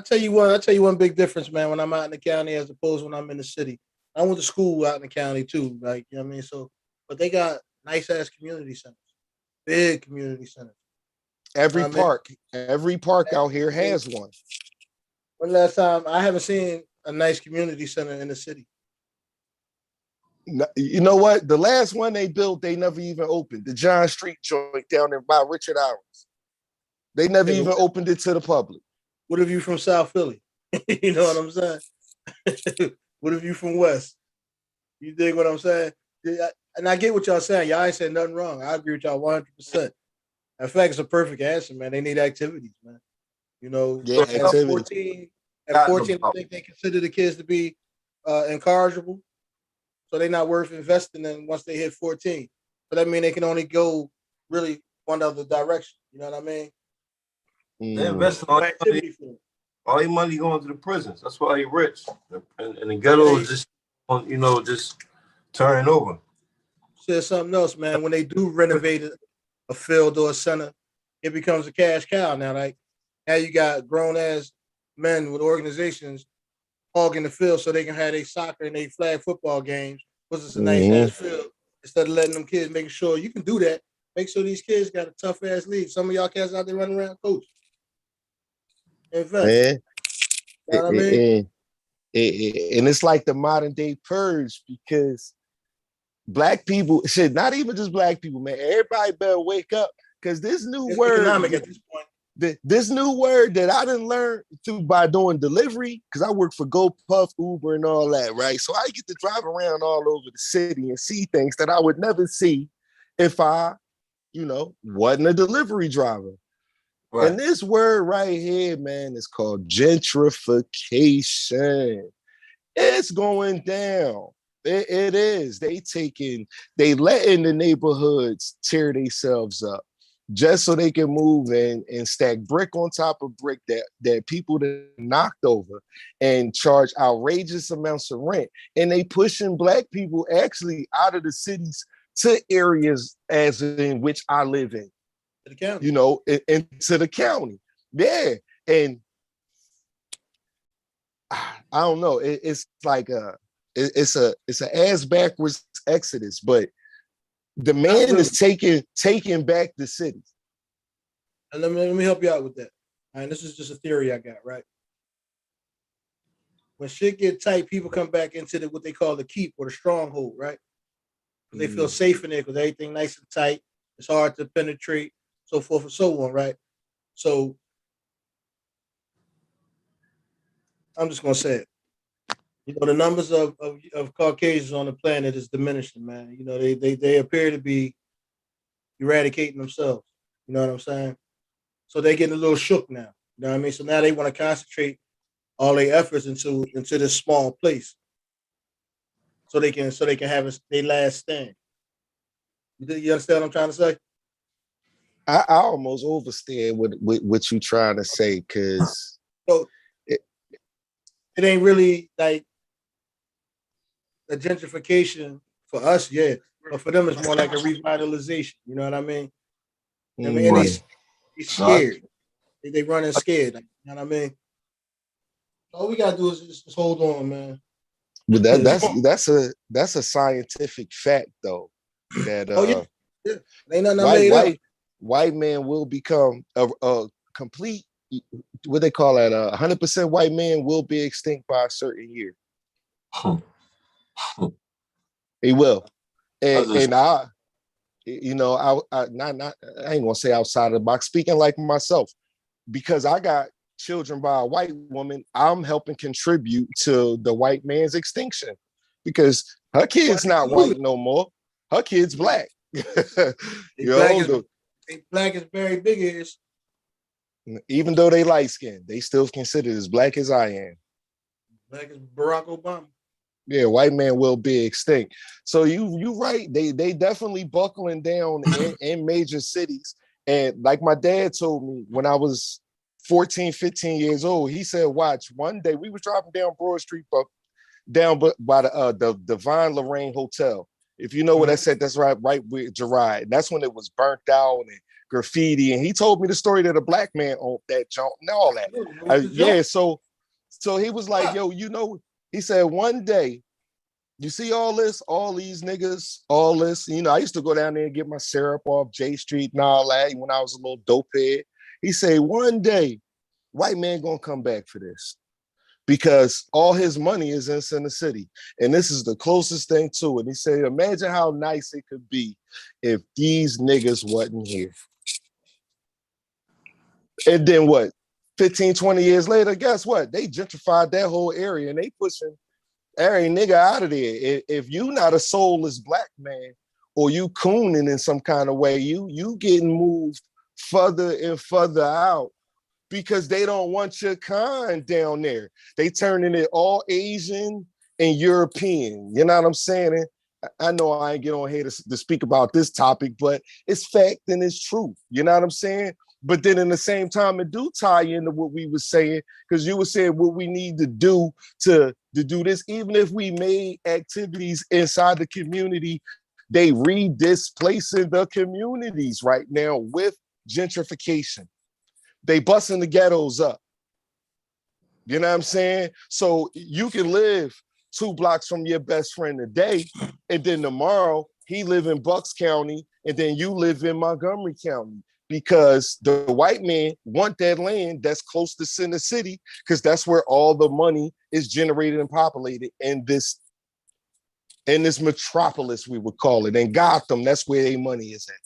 tell you one big difference, man. When I'm out in the county as opposed to when I'm in the city. I went to school out in the county too, like you know what I mean. So, but they got nice ass community centers, big community centers. Every park out here has one. When last time I haven't seen a nice community center in the city. You know what? The last one they built, they never even opened. The John Street joint down there by Richard Owens. They never even opened it to the public. What if you from South Philly? You know what I'm saying? What if you from West? You dig what I'm saying? And I get what y'all saying. Y'all ain't saying nothing wrong. I agree with y'all 100%. In fact, it's a perfect answer, man. They need activities, man. You know, yeah, at 14, I think they consider the kids to be incorrigible. So they're not worth investing in once they hit 14. So that means they can only go really one other direction. You know what I mean? They invest all your money going to the prisons. That's why you're rich. And the ghetto is just, just turning over. Said something else, man. When they do renovate a field or a center, it becomes a cash cow now. Like now you got grown ass men with organizations hogging the field so they can have their soccer and their flag football games. Was this a nice ass field? Instead of letting them kids, making sure you can do that. Make sure these kids got a tough ass league. Some of y'all cats out there running around coach. Invest. You know what I mean? And it's like the modern day purge because black people, shit, not even just black people, man. Everybody better wake up because this new word at this point. This new word that I didn't learn by doing delivery, because I work for GoPuff, Uber, and all that, right? So I get to drive around all over the city and see things that I would never see if I, wasn't a delivery driver. Right. And this word right here, man, is called gentrification. It's going down. It is. They letting the neighborhoods tear themselves up just so they can move in and stack brick on top of brick that people that knocked over and charge outrageous amounts of rent. And they pushing black people actually out of the cities to areas as in which I live in. To the county. Into the county. Yeah. And I don't know. It's like it's an ass backwards exodus, but the man is taking back the city. And let me help you out with that. All right, this is just a theory I got, right? When shit get tight, people come back into what they call the keep or the stronghold, right? They feel safe in there because everything nice and tight. It's hard to penetrate, so forth and so on, right? So I'm just gonna say it. The numbers of Caucasians on the planet is diminishing, man. They appear to be eradicating themselves. You know what I'm saying? So they're getting a little shook now. You know what I mean? So now they want to concentrate all their efforts into this small place, so they can have their last stand. You understand what I'm trying to say? I almost understand what you're trying to say because it ain't really like a gentrification for us, yeah, but for them it's more like a revitalization. You know what I mean? They scared. They running scared. You know what I mean? All we gotta do is just hold on, man. But that's a scientific fact though. That yeah. Ain't nothing white man will become a complete, what they call it, 100% white man will be extinct by a certain year. He will. And I ain't gonna say outside of the box, speaking like myself, because I got children by a white woman, I'm helping contribute to the white man's extinction because her kid's not white no more. Her kid's black. Black is very big ears. Even though they light skinned, they still considered as black as I am. Black as Barack Obama. Yeah, white man will be extinct. So you right. They definitely buckling down in major cities. And like my dad told me when I was 14, 15 years old, he said, watch, one day we was driving down Broad Street, down by the Divine Lorraine Hotel. If you know what I said, that's right with Gerard. That's when it was burnt out and graffiti. And he told me the story that a black man owned that junk and all that. So he was like, yo, he said one day You see all this, all these niggas, all this. You know, I used to go down there and get my syrup off J Street and all that when I was a little dope head. He say, one day, white man gonna come back for this because all his money is in Center City. And this is the closest thing to it. He said, imagine how nice it could be if these niggas wasn't here. And then what? 15, 20 years later, guess what? They gentrified that whole area and they pushing every nigga out of there. If you not a soulless black man or you cooning in some kind of way, you getting moved further and further out because they don't want your kind down there. They turning it all Asian and European. You know what I'm saying? And I know I ain't get on here to speak about this topic, but it's fact and it's truth. You know what I'm saying? But then in the same time, it do tie into what we were saying, because you were saying what we need to do to do this, even if we made activities inside the community, they re-displacing the communities right now with gentrification. They busting the ghettos up. You know what I'm saying? So you can live 2 blocks from your best friend today, and then tomorrow he live in Bucks County, and then you live in Montgomery County. Because the white man want that land that's close to Center City, because that's where all the money is generated and populated in this metropolis, we would call it. And Gotham, that's where their money is at.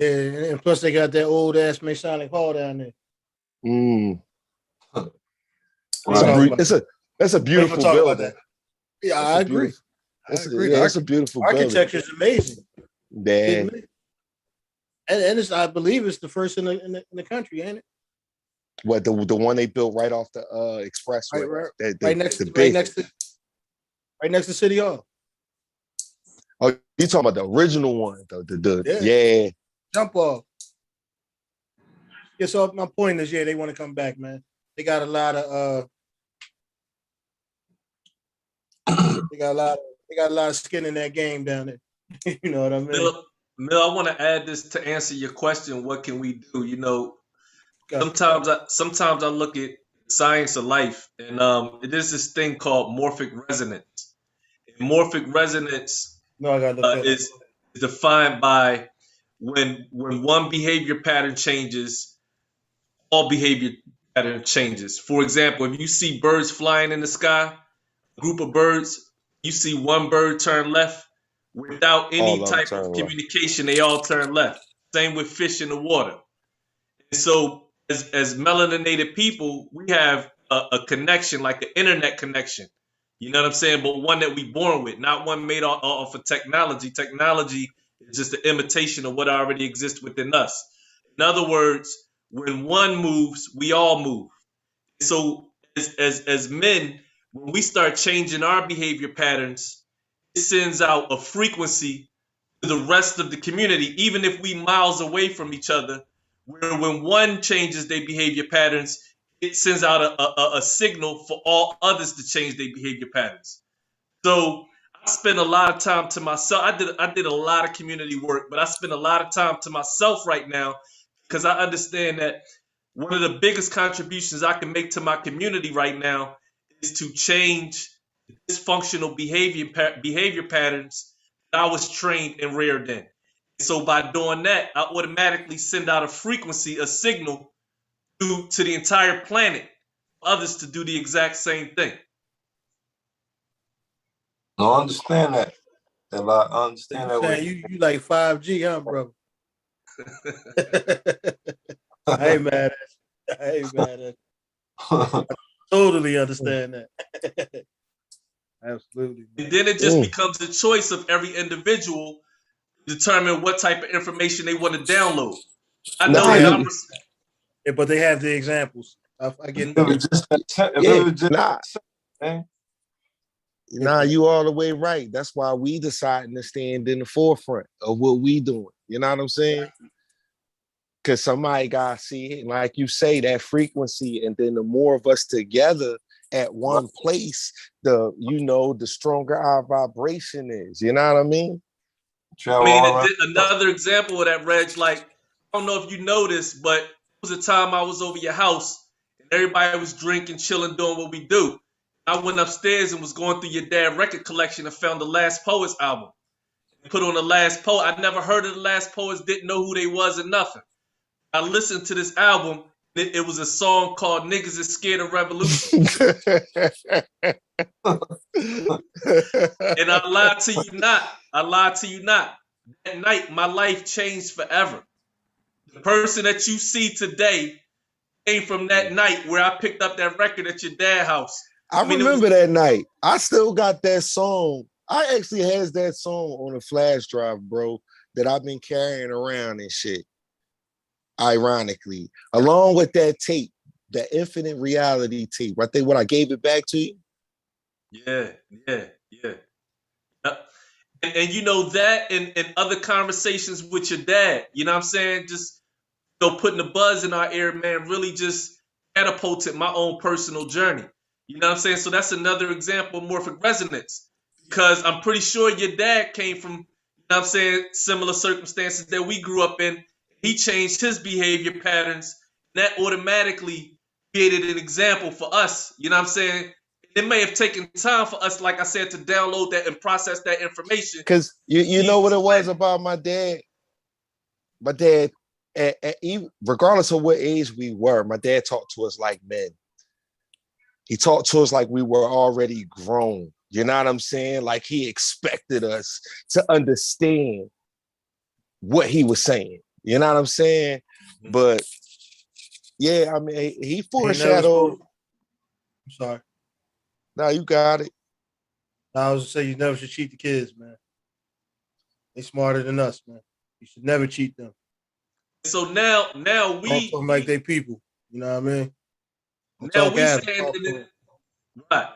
Yeah, and plus they got that old ass Masonic Hall down there. That's a beautiful building. Yeah, I agree. That's a beautiful architecture is amazing. Yeah. And it's, I believe it's the first in the country, ain't it? What, the one they built right off the expressway, right next to City Hall. Oh, you talking about the original one? Yeah. Jump off. Yeah. So my point is, they want to come back, man. They got a lot of they got a lot of skin in that game down there. You know what I mean? Mil, I want to add this to answer your question. What can we do? You know, sometimes I look at science of life, and it is this thing called morphic resonance. And morphic resonance is defined by when one behavior pattern changes, all behavior pattern changes. For example, if you see birds flying in the sky, a group of birds, you see one bird turn left. Without any type of communication, they all turn left. Same with fish in the water. And so as melaninated people, we have a connection, like an internet connection. You know what I'm saying? But one that we born with, not one made off of technology. Technology is just an imitation of what already exists within us. In other words, when one moves, we all move. So as men, when we start changing our behavior patterns, it sends out a frequency to the rest of the community, even if we miles away from each other, where when one changes their behavior patterns, it sends out a signal for all others to change their behavior patterns. So I spend a lot of time to myself. I did a lot of community work, but I spend a lot of time to myself right now because I understand that one of the biggest contributions I can make to my community right now is to change dysfunctional behavior patterns that I was trained and reared in. So by doing that, I automatically send out a frequency, a signal to the entire planet for others to do the exact same thing. I understand that. I understand that. You like 5G, huh, bro? I ain't mad at it. I totally understand that. Absolutely. And then it just becomes a choice of every individual to determine what type of information they want to download. I know that but they have the examples. I get you all the way right. That's why we deciding to stand in the forefront of what we doing. You know what I'm saying? Because somebody got to see it. Like you say, that frequency, and then the more of us together at one place, the stronger our vibration is. You know what I mean? Another example of that, Reg, like, I don't know if you know this, but it was a time I was over your house and everybody was drinking, chilling, doing what we do. I went upstairs and was going through your dad's record collection and found the Last Poets album. Put on the Last Poet. I never heard of the Last Poets, didn't know who they was or nothing. I listened to this album. It was a song called Niggas Is Scared of Revolution. And I lied to you not. I lied to you not. That night, my life changed forever. The person that you see today came from that night where I picked up that record at your dad's house. I remember that night. I still got that song. I actually has that song on a flash drive, bro, that I've been carrying around and shit. Ironically, along with that tape, that Infinite Reality tape. I think when I gave it back to you. Yeah. And you know that and other conversations with your dad, you know what I'm saying? Just putting the buzz in our ear, man, really just catapulted my own personal journey. You know what I'm saying? So that's another example of morphic resonance. Because I'm pretty sure your dad came from, you know what I'm saying, similar circumstances that we grew up in. He changed his behavior patterns. And that automatically created an example for us. You know what I'm saying? It may have taken time for us, like I said, to download that and process that information. Because you know what it was about my dad? My dad, regardless of what age we were, my dad talked to us like men. He talked to us like we were already grown. You know what I'm saying? Like he expected us to understand what he was saying. You know what I'm saying? Mm-hmm. But yeah, I mean, he foreshadowed. I'm sorry. No, you got it. I was gonna say you never should cheat the kids, man. They smarter than us, man. You should never cheat them. So now we don't like they people. You know what I mean? Now we standing in right.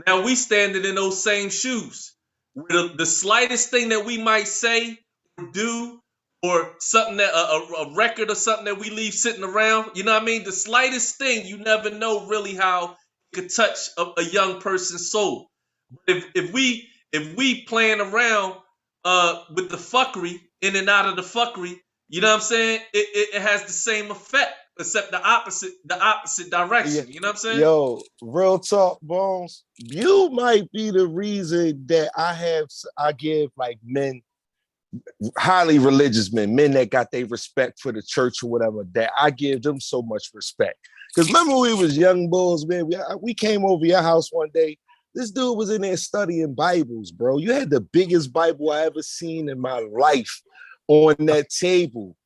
Now we standing in those same shoes. Where the slightest thing that we might say or do, or something that a record or something that we leave sitting around, you know what I mean? The slightest thing, you never know really how it could touch a young person's soul. If we playing around with the fuckery, in and out of the fuckery, you know what I'm saying? It has the same effect, except the opposite direction. You know what I'm saying? Yo, real talk, Bones. You might be the reason that I give like men, highly religious men that got their respect for the church or whatever, that I give them so much respect. Because remember we was young bulls, man. We came over your house one day. This dude was in there studying Bibles, bro. You had the biggest Bible I ever seen in my life on that table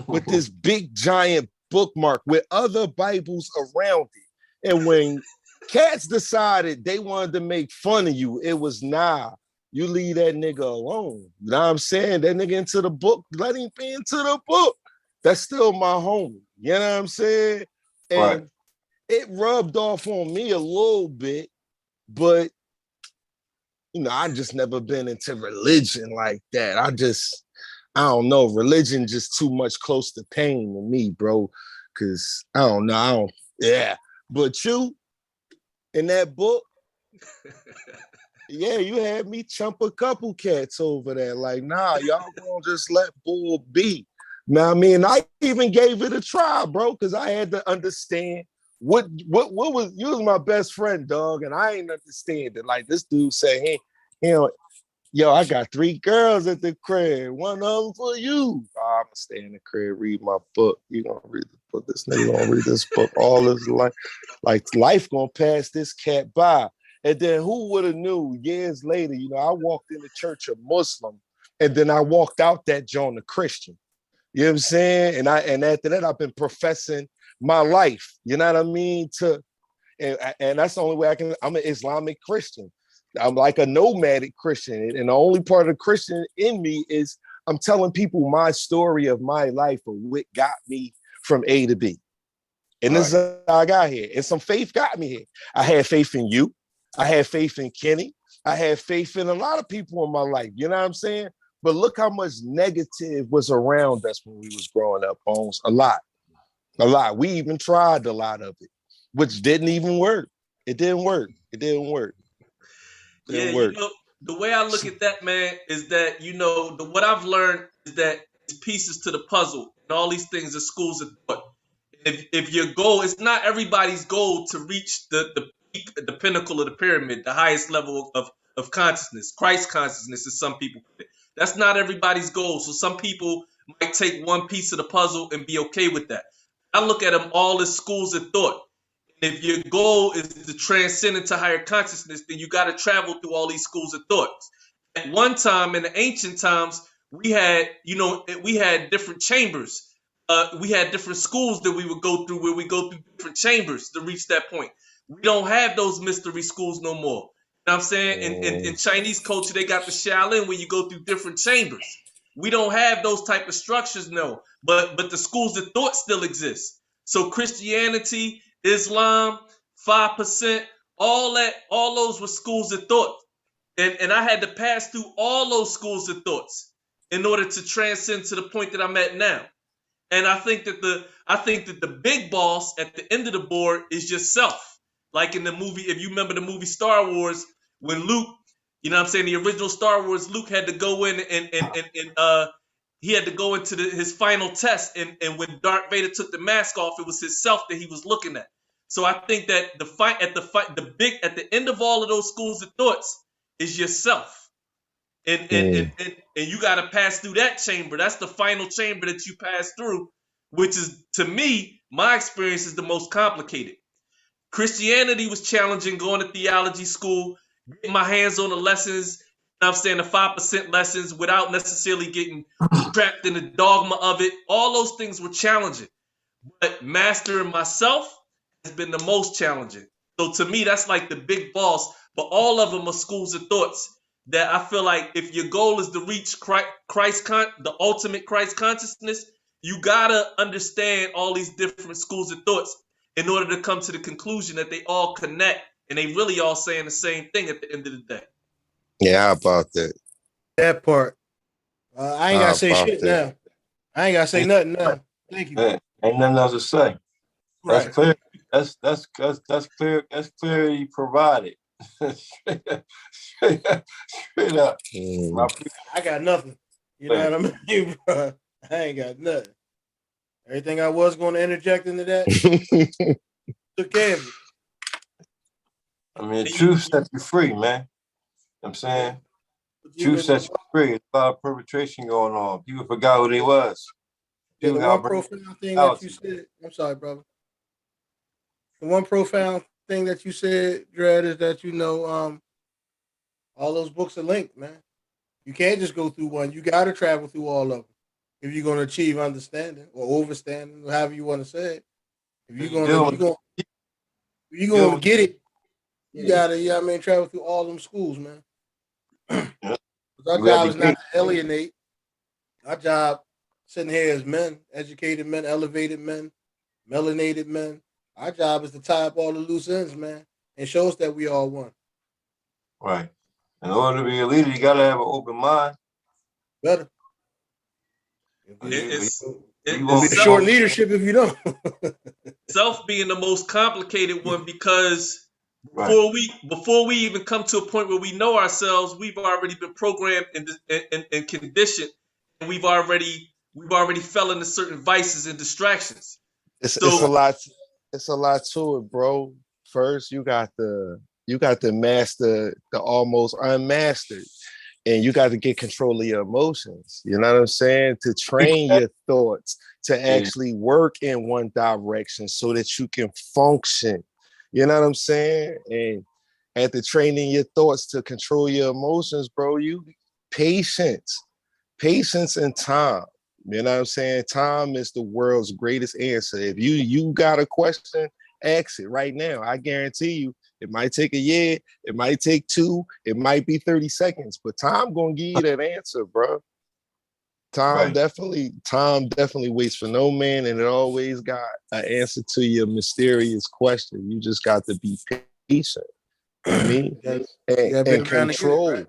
with this big giant bookmark with other Bibles around it. And when cats decided they wanted to make fun of you, it was nah. You leave that nigga alone. You know what I'm saying? That nigga into the book, let him be into the book. That's still my homie. You know what I'm saying? And it rubbed off on me a little bit, but you know, I just never been into religion like that. I don't know. Religion just too much close to pain to me, bro. Cause I don't know. Yeah. But you in that book, yeah, you had me chump a couple cats over there. Like, nah, y'all gonna just let bull be. Now, I mean, I even gave it a try, bro, because I had to understand what was, you was my best friend, dog, and I ain't understand it. Like, this dude said, hey, you know, yo, I got 3 girls at the crib, one of them for you. Oh, I'm gonna stay in the crib, read my book. You gonna read the book? This nigga gonna read this book all his life. Like, life gonna pass this cat by. And then who would have knew years later, you know, I walked in the church a Muslim, and then I walked out that joint a Christian. You know what I'm saying? And after that, I've been professing my life. You know what I mean? And that's the only way I'm an Islamic Christian. I'm like a nomadic Christian. And the only part of Christian in me is I'm telling people my story of my life of what got me from A to B. And this is how I got here. And some faith got me here. I had faith in you. I had faith in Kenny. I had faith in a lot of people in my life. You know what I'm saying? But look how much negative was around us when we was growing up, Bones. A lot. We even tried a lot of it, which didn't even work. It didn't work. Yeah, you know, the way I look at that, man, is that, you know, what I've learned is that it's pieces to the puzzle, and all these things are schools of thought. If your goal, it's not everybody's goal to reach the peak, the pinnacle of the pyramid, the highest level of consciousness, Christ consciousness, as some people put it. That's not everybody's goal. So some people might take one piece of the puzzle and be okay with that. I look at them all as schools of thought. If your goal is to transcend into higher consciousness, then you got to travel through all these schools of thoughts. At one time, in the ancient times, we had different chambers. We had different schools that we would go through, where we go through different chambers to reach that point. We don't have those mystery schools no more. You know what I'm saying? In Chinese culture, they got the Shaolin, where you go through different chambers. We don't have those type of structures, no. But the schools of thought still exist. So Christianity, Islam, 5%, all those were schools of thought. And I had to pass through all those schools of thoughts in order to transcend to the point that I'm at now. And I think that the big boss at the end of the board is yourself. Like in the movie, if you remember the movie Star Wars, when Luke, you know what I'm saying, the original Star Wars, Luke had to go in and he had to go into his final test, and when Darth Vader took the mask off, it was himself that he was looking at. So I think that at the end of all of those schools of thoughts is yourself. And you got to pass through that chamber. That's the final chamber that you pass through, which is, to me, my experience is the most complicated. Christianity was challenging, going to theology school, getting my hands on the lessons, you know what I'm saying, the 5% lessons without necessarily getting trapped in the dogma of it. All those things were challenging. But mastering myself has been the most challenging. So to me, that's like the big boss, but all of them are schools of thoughts that I feel like if your goal is to reach the ultimate Christ consciousness, you gotta understand all these different schools of thoughts in order to come to the conclusion that they all connect and they really all saying the same thing at the end of the day. Yeah, how about that? That part. I ain't gotta say shit now. I ain't gotta say nothing now. Thank you. Ain't nothing else to say. That's Right. clear. That's clear. That's clearly provided. Straight up. I got nothing. You know what I mean, bro? I ain't got nothing. Everything I was going to interject into that, took care of it. I mean, truth sets you free, man. You know what I'm saying? Truth sets you free. There's a lot of perpetration going on. People forgot who they was. The one profound thing that you said, I'm sorry, brother. The one profound thing that you said, Dred, is that all those books are linked, man. You can't just go through one. You got to travel through all of them if you're going to achieve understanding or overstanding, however you want to say it. If you're going to get it, you got to, travel through all them schools, man. Our job is not to alienate. Our job, sitting here as men, educated men, elevated men, melanated men, our job is to tie up all the loose ends, man, and show us that we all one. Right. In order to be a leader, you got to have an open mind. Better. It's short leadership if you don't. Self being the most complicated one, because before we even come to a point where we know ourselves, we've already been programmed and conditioned, and we've already fell into certain vices and distractions. It's a lot. It's a lot to it, bro. First, you got to master the almost unmastered, and you got to get control of your emotions. You know what I'm saying? To train your thoughts to actually work in one direction so that you can function. You know what I'm saying? And after training your thoughts to control your emotions, bro, patience and time. You know what I'm saying? Time is the world's greatest answer. If you got a question, ask it right now. I guarantee you, it might take a year, it might take 2, it might be 30 seconds, but time gonna give you that answer, bro. Time definitely waits for no man, and it always got an answer to your mysterious question. You just got to be patient. I mean, and control.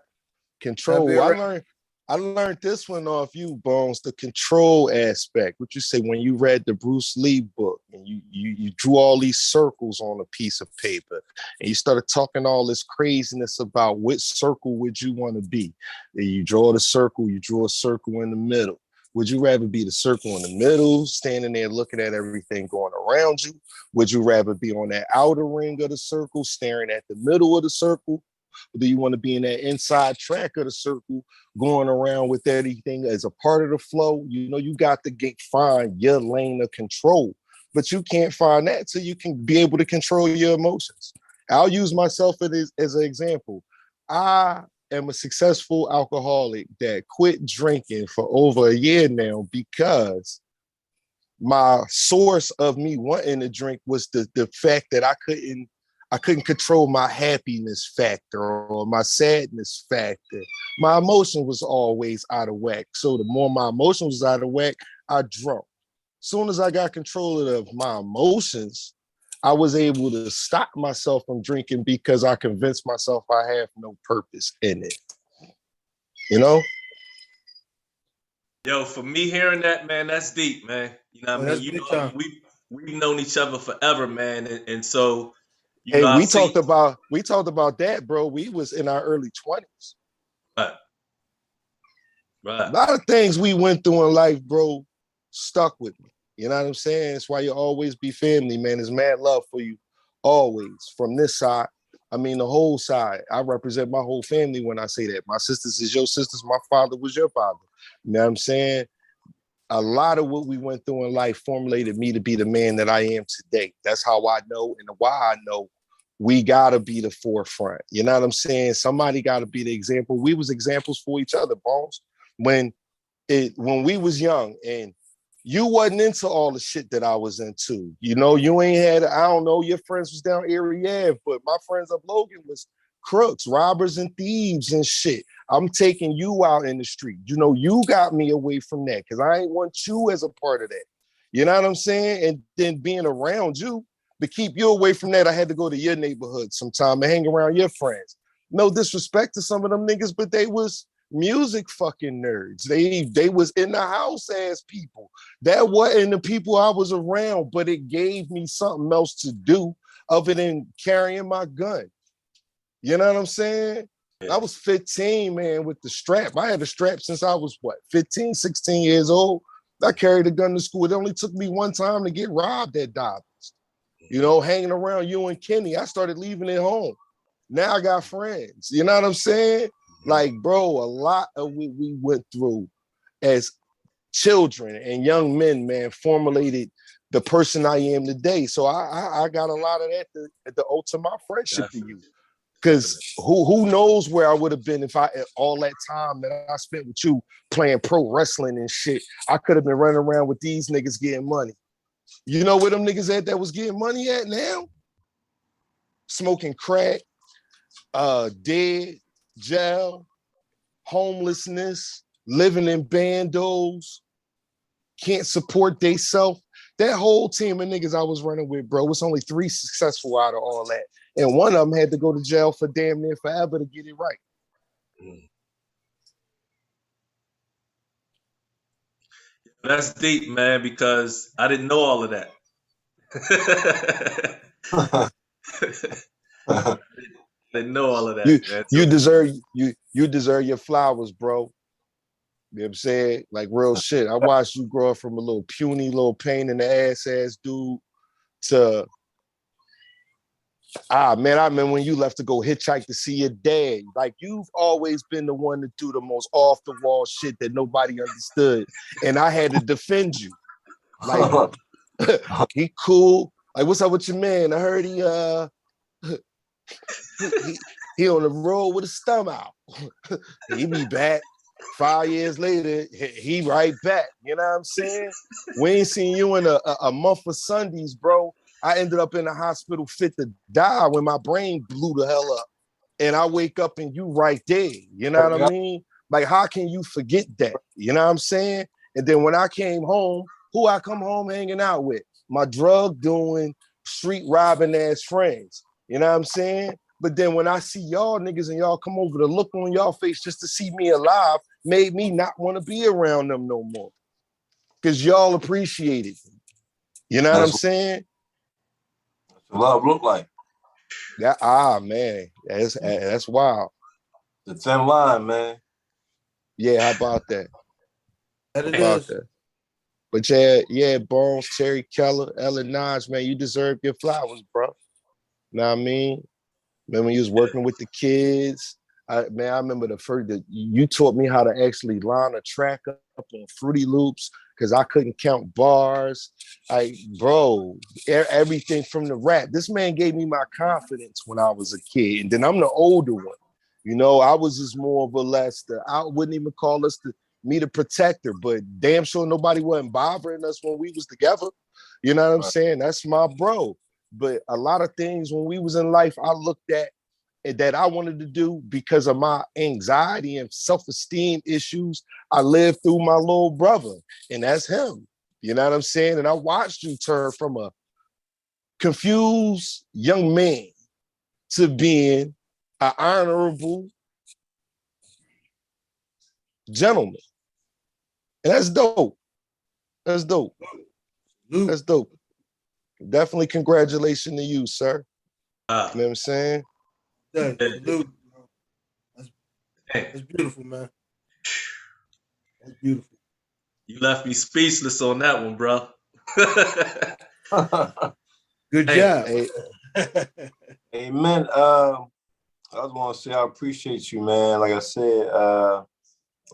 I learned this one off you, Bones, the control aspect. What you say when you read the Bruce Lee book and you drew all these circles on a piece of paper and you started talking all this craziness about which circle would you want to be. And you draw the circle, you draw a circle in the middle. Would you rather be the circle in the middle, standing there looking at everything going around you? Would you rather be on that outer ring of the circle, staring at the middle of the circle? Or do you want to be in that inside track of the circle, going around with everything as a part of the flow? You know, you got to find your lane of control, but you can't find that till you can be able to control your emotions. I'll use myself as an example. I am a successful alcoholic that quit drinking for over a year now because my source of me wanting to drink was the fact that I couldn't control my happiness factor or my sadness factor. My emotion was always out of whack. So the more my emotion was out of whack, I drunk. Soon as I got control of my emotions, I was able to stop myself from drinking because I convinced myself I have no purpose in it. You know? Yo, for me hearing that, man, that's deep, man. You know what I mean? That's You big know, time. we've known each other forever, man. And so, you Hey, know, I've we seen talked about that, bro. We was in our early 20s. right, A right. lot of things we went through in life, bro, stuck with me. You know what I'm saying? That's why you always be family, man. There's mad love for you always from this side. I mean, the whole side. I represent my whole family when I say that. My sisters is your sisters. My father was your father. You know what I'm saying? A lot of what we went through in life formulated me to be the man that I am today. That's how I know and why I know we gotta be the forefront. You know what I'm saying? Somebody gotta be the example. We was examples for each other, Bones. When we was young and you wasn't into all the shit that I was into. You know, you ain't had, I don't know, your friends was down Erie Ave, but my friends up Logan was crooks, robbers, and thieves and shit. I'm taking you out in the street. You know, you got me away from that because I ain't want you as a part of that. You know what I'm saying? And then being around you, to keep you away from that, I had to go to your neighborhood sometime and hang around your friends. No disrespect to some of them niggas, but they was music fucking nerds. They was in the house as people. That wasn't the people I was around, but it gave me something else to do other than carrying my gun. You know what I'm saying? I Yeah. was 15, man, with the strap. I had a strap since I was, 15, 16 years old. I carried a gun to school. It only took me one time to get robbed at Dobbins. You know, hanging around you and Kenny. I started leaving at home. Now I got friends. You know what I'm saying? Like, bro, a lot of what we went through as children and young men, man, formulated the person I am today. So I got a lot of that at the oath to my friendship to you. Because who knows where I would have been if I all that time that I spent with you playing pro wrestling and shit. I could have been running around with these niggas getting money. You know where them niggas at that was getting money at now? Smoking crack, dead, jail, homelessness, living in bandos, can't support theyself. That whole team of niggas I was running with, bro, was only 3 successful out of all that. And one of them had to go to jail for damn near forever to get it right. That's deep, man, because I didn't know all of that. I didn't know all of that, man. You So deserve your flowers, bro. You know what I'm saying? Like real shit. I watched you grow up from a little puny, little pain in the ass dude to man, I remember when you left to go hitchhike to see your dad. Like you've always been the one to do the most off the wall shit that nobody understood. And I had to defend you. Like he cool. Like, what's up with your man? I heard he he on the road with his thumb out. He be back 5 years later. He right back. You know what I'm saying? We ain't seen you in a month of Sundays, bro. I ended up in the hospital fit to die when my brain blew the hell up. And I wake up and you right there. You know what I mean? Like, how can you forget that? You know what I'm saying? And then when I came home, who I come home hanging out with? My drug doing, street robbing ass friends. You know what I'm saying? But then when I see y'all niggas and y'all come over, the look on y'all face just to see me alive made me not want to be around them no more. Because y'all appreciate it. You know what I'm saying? That's what love look like. That man, that's wild. The 10 line, man. Yeah, how about that? That it about is. that. But yeah, Bones, Terry Keller, Ellen Nodge, man, you deserve your flowers, bro. Know what I mean? Man, when you was working with the kids, I remember you taught me how to actually line a track up on Fruity Loops because I couldn't count bars. Everything from the rap. This man gave me my confidence when I was a kid, and then I'm the older one. You know, I was just more of a less. I wouldn't even call us me the protector, but damn sure nobody wasn't bothering us when we was together. You know what I'm saying? That's my bro. But a lot of things when we was in life, I looked at that I wanted to do because of my anxiety and self-esteem issues. I lived through my little brother, and that's him. You know what I'm saying? And I watched you turn from a confused young man to being an honorable gentleman. And that's dope. That's dope. That's dope. Definitely congratulations to you, sir. You know what I'm saying? Yeah, salute, bro. That's beautiful, man. That's beautiful. You left me speechless on that one, bro. Good job. Amen. I just want to say I appreciate you, man. Like I said, I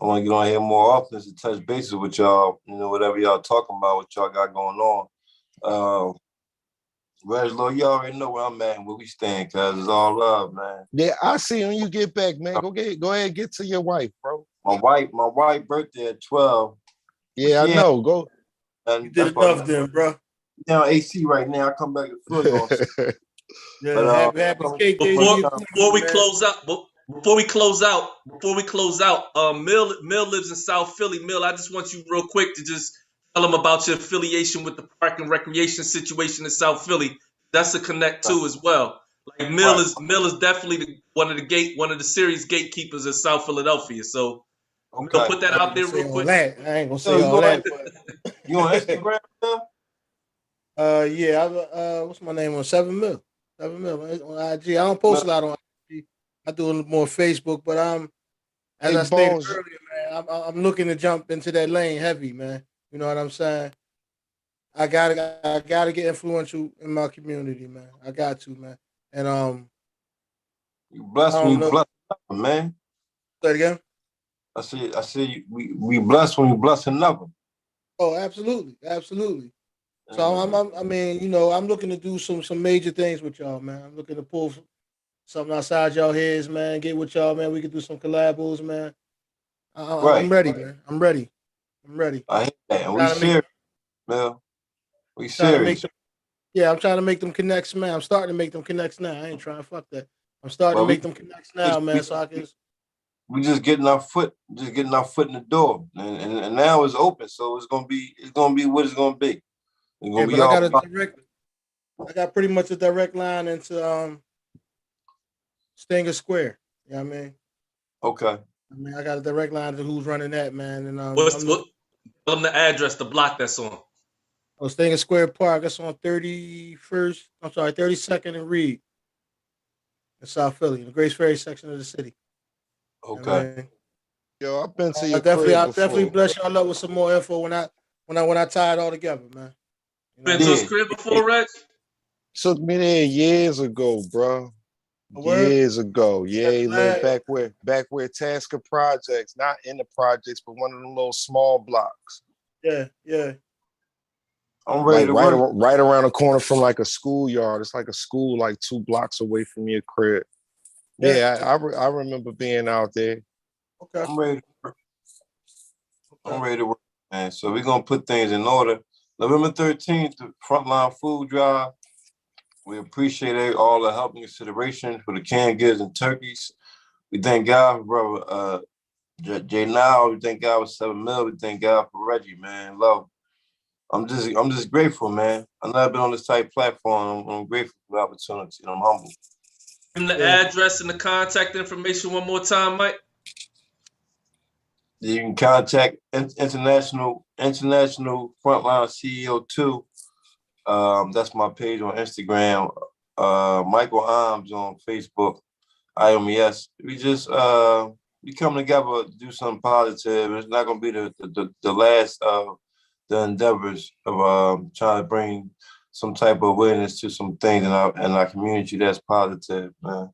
want to get on here more often to touch bases with y'all. You know, whatever y'all talking about, what y'all got going on. Reg, Lord, you already know where I'm at and where we stand, cause it's all love, man. Yeah, I see when you get back, man. Go ahead, get to your wife, bro. My wife birthday at 12. Yeah, I know. Go. You did enough then, bro. Down AC right now. I come back to Philly on. Yeah, but, happy cake day. Before we close out, Mill lives in South Philly. Mill, I just want you real quick to just tell them about your affiliation with the park and recreation situation in South Philly. That's a connect too as well. Like Mill is definitely one of the series gatekeepers in South Philadelphia. So Mill, put that out there real quick. I ain't gonna say all that. You on Instagram now? Yeah. What's my name on 7 Mil? 7 Mil on IG. I don't post a lot on IG. I do a little more Facebook, but as I stated earlier, man, I'm looking to jump into that lane heavy, man. You know what I'm saying? I gotta get influential in my community, man. I got to, man. And you blessed when you bless another, man. Say it again. I see. We blessed when you bless another. Oh, absolutely. So I mean, you know, I'm looking to do some major things with y'all, man. I'm looking to pull something outside y'all heads, man. Get with y'all, man. We can do some collabos, man. I'm ready, man. I'm ready. I hate that. And we serious, man. We serious. I'm trying to make them connects, man. I'm starting to make them connects now. I ain't trying to fuck that. I'm starting to make them connects now, man. So I can. We just getting our foot in the door, and now it's open. So it's gonna be what it's gonna be. It's gonna be I got pretty much a direct line into Stinger Square. You know what I mean? Okay. I mean, I got a direct line to who's running that, man. And tell them the address, the block that's on. Oh, Stinger Square Park. That's on 32nd and Reed in South Philly, in the Grace Ferry section of the city. Okay. I mean, Yo, I've been to your I'll definitely bless y'all up with some more info when I tie it all together, man. You been to his crib before, Rex? Took me there years ago, bro. Years ago. Yeah, he lived back where Tasker Projects, not in the projects, but one of them little small blocks. Yeah. I'm ready to right around the corner from like a schoolyard. It's like a school like 2 blocks away from your crib. Yeah, I remember being out there. Okay. I'm ready to work, man. So we're gonna put things in order. November 13th, the Frontline Food Drive. We appreciate all the help and consideration for the canned goods and turkeys. We thank God for brother Jay Now. We thank God for 7 Mil. We thank God for Reggie, man. Love. I'm just grateful, man. I've never been on this type platform. I'm grateful for the opportunity, and I'm humble. Give the address and the contact information one more time, Mike. You can contact International Frontline CEO 2. That's my page on Instagram. Michael Imes on Facebook. IMES. We just we come together to do something positive. It's not gonna be the last of the endeavors of trying to bring some type of awareness to some things in our community that's positive, man.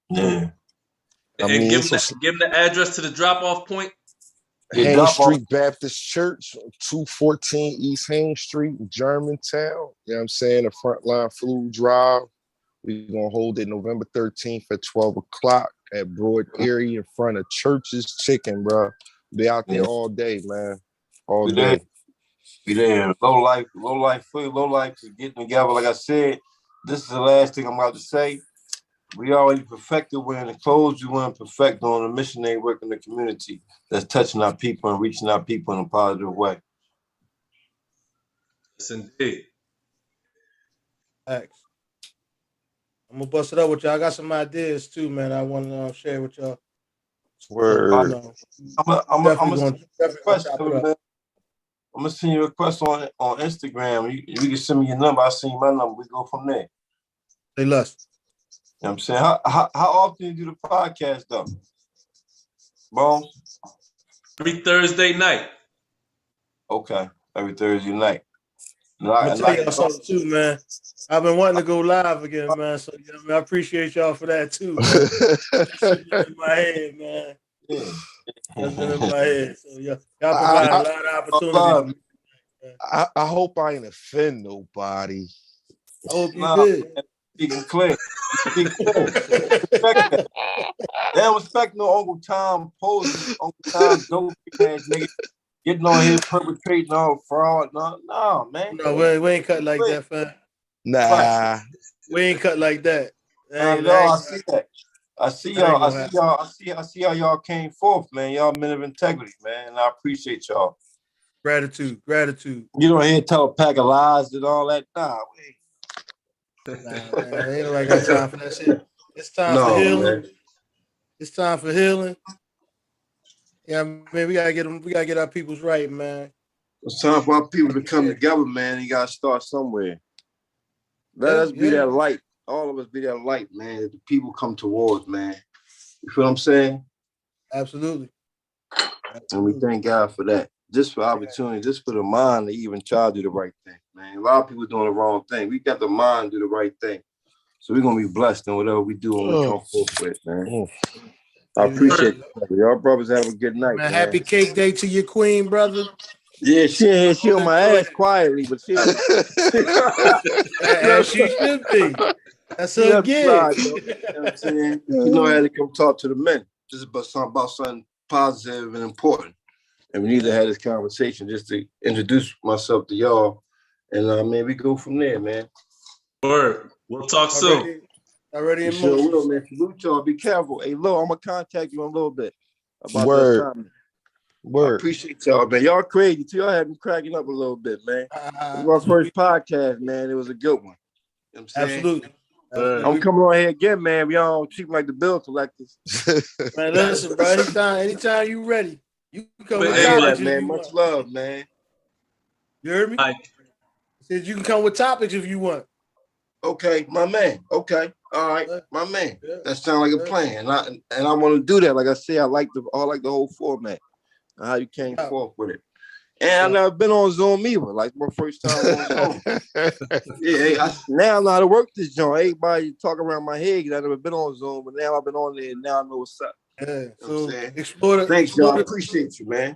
Yeah. And give them the address to the drop-off point. Haines Street Baptist Church, 214 East Haines Street, Germantown. You know what I'm saying? The Frontline Food Drive. We're going to hold it November 13th at 12 o'clock at Broad Erie in front of Church's Chicken, bro. Be out there all day, man. All day. Be there. Low life is getting together. Like I said, this is the last thing I'm about to say. We already perfected wearing the clothes we want to perfect on the missionary work in the community that's touching our people and reaching our people in a positive way. Yes, indeed. Thanks. I'm gonna bust it up with y'all. I got some ideas too, man. I want to share with y'all. Word. I'm gonna send you a request on Instagram. You can send me your number. I'll send you my number. We go from there. Say less. You know what I'm saying? How often you do the podcast though? Boom. Every Thursday night. Okay. Every Thursday night. I'm gonna tell y'all something too, man. I've been wanting to go live again, man. So I appreciate y'all for that too, man. That's been in my head, man. Yeah. That's been in my head. So y'all provide a lot of opportunities. I hope I ain't offend nobody. I hope you did. Speaking clear. They don't respect no Uncle Tom posing, Uncle Tom dope ass nigga getting on here perpetrating all fraud. No, man. No, we ain't cut like that, fam. Nah. We ain't cut like that. I see that. I see how y'all came forth, man. Y'all men of integrity, man. And I appreciate y'all. Gratitude. You don't hear tell a pack of lies and all that. Nah, man, ain't nobody got time for that shit. It's time for healing. Man. It's time for healing. Yeah, man, we gotta get our peoples right, man. It's time for our people to come together, man. You gotta start somewhere. Let us be that light. All of us be that light, man. That the people come towards, man. You feel what I'm saying? Absolutely. And we thank God for that. Just for opportunity, just for the mind to even try to do the right thing, man. A lot of people doing the wrong thing. We got the mind to do the right thing. So we're gonna be blessed in whatever we do and we come forth with, man. I appreciate it. Y'all brothers have a good night, man. Happy cake day to your queen, brother. Yeah, she on my ass quietly, but she as she should be. That's her gig. You know what I'm saying? You know how to come talk to the men. Just about something positive and important. And we need to have this conversation just to introduce myself to y'all. And man, we go from there, man. Word. We'll talk soon. Already in sure motion. Will, man. Salute y'all. Be careful. Hey, Lo, I'm gonna contact you in a little bit about Word. that time. Word. I appreciate y'all, man. Y'all crazy too. Y'all had me cracking up a little bit, man. It was my first podcast, man. It was a good one. You know what I'm saying? Absolutely. I'm coming on here again, man. We all treat like the bill collectors. Man, listen, bro. Anytime you ready, you can come with topics, man. Much love, man. You heard me? Said you can come with topics if you want. Okay, my man. Okay, all right, my man. That sounds like a plan, and I want to do that. Like I say, I like the whole format, how you came forth with it. And I've never been on Zoom either. Like my first time on Zoom. Now I know how to work this joint. Everybody talk around my head because I've never been on Zoom, but now I've been on there and now I know what's up. Yeah. You know what I'm saying? Thanks, y'all. I appreciate you, man.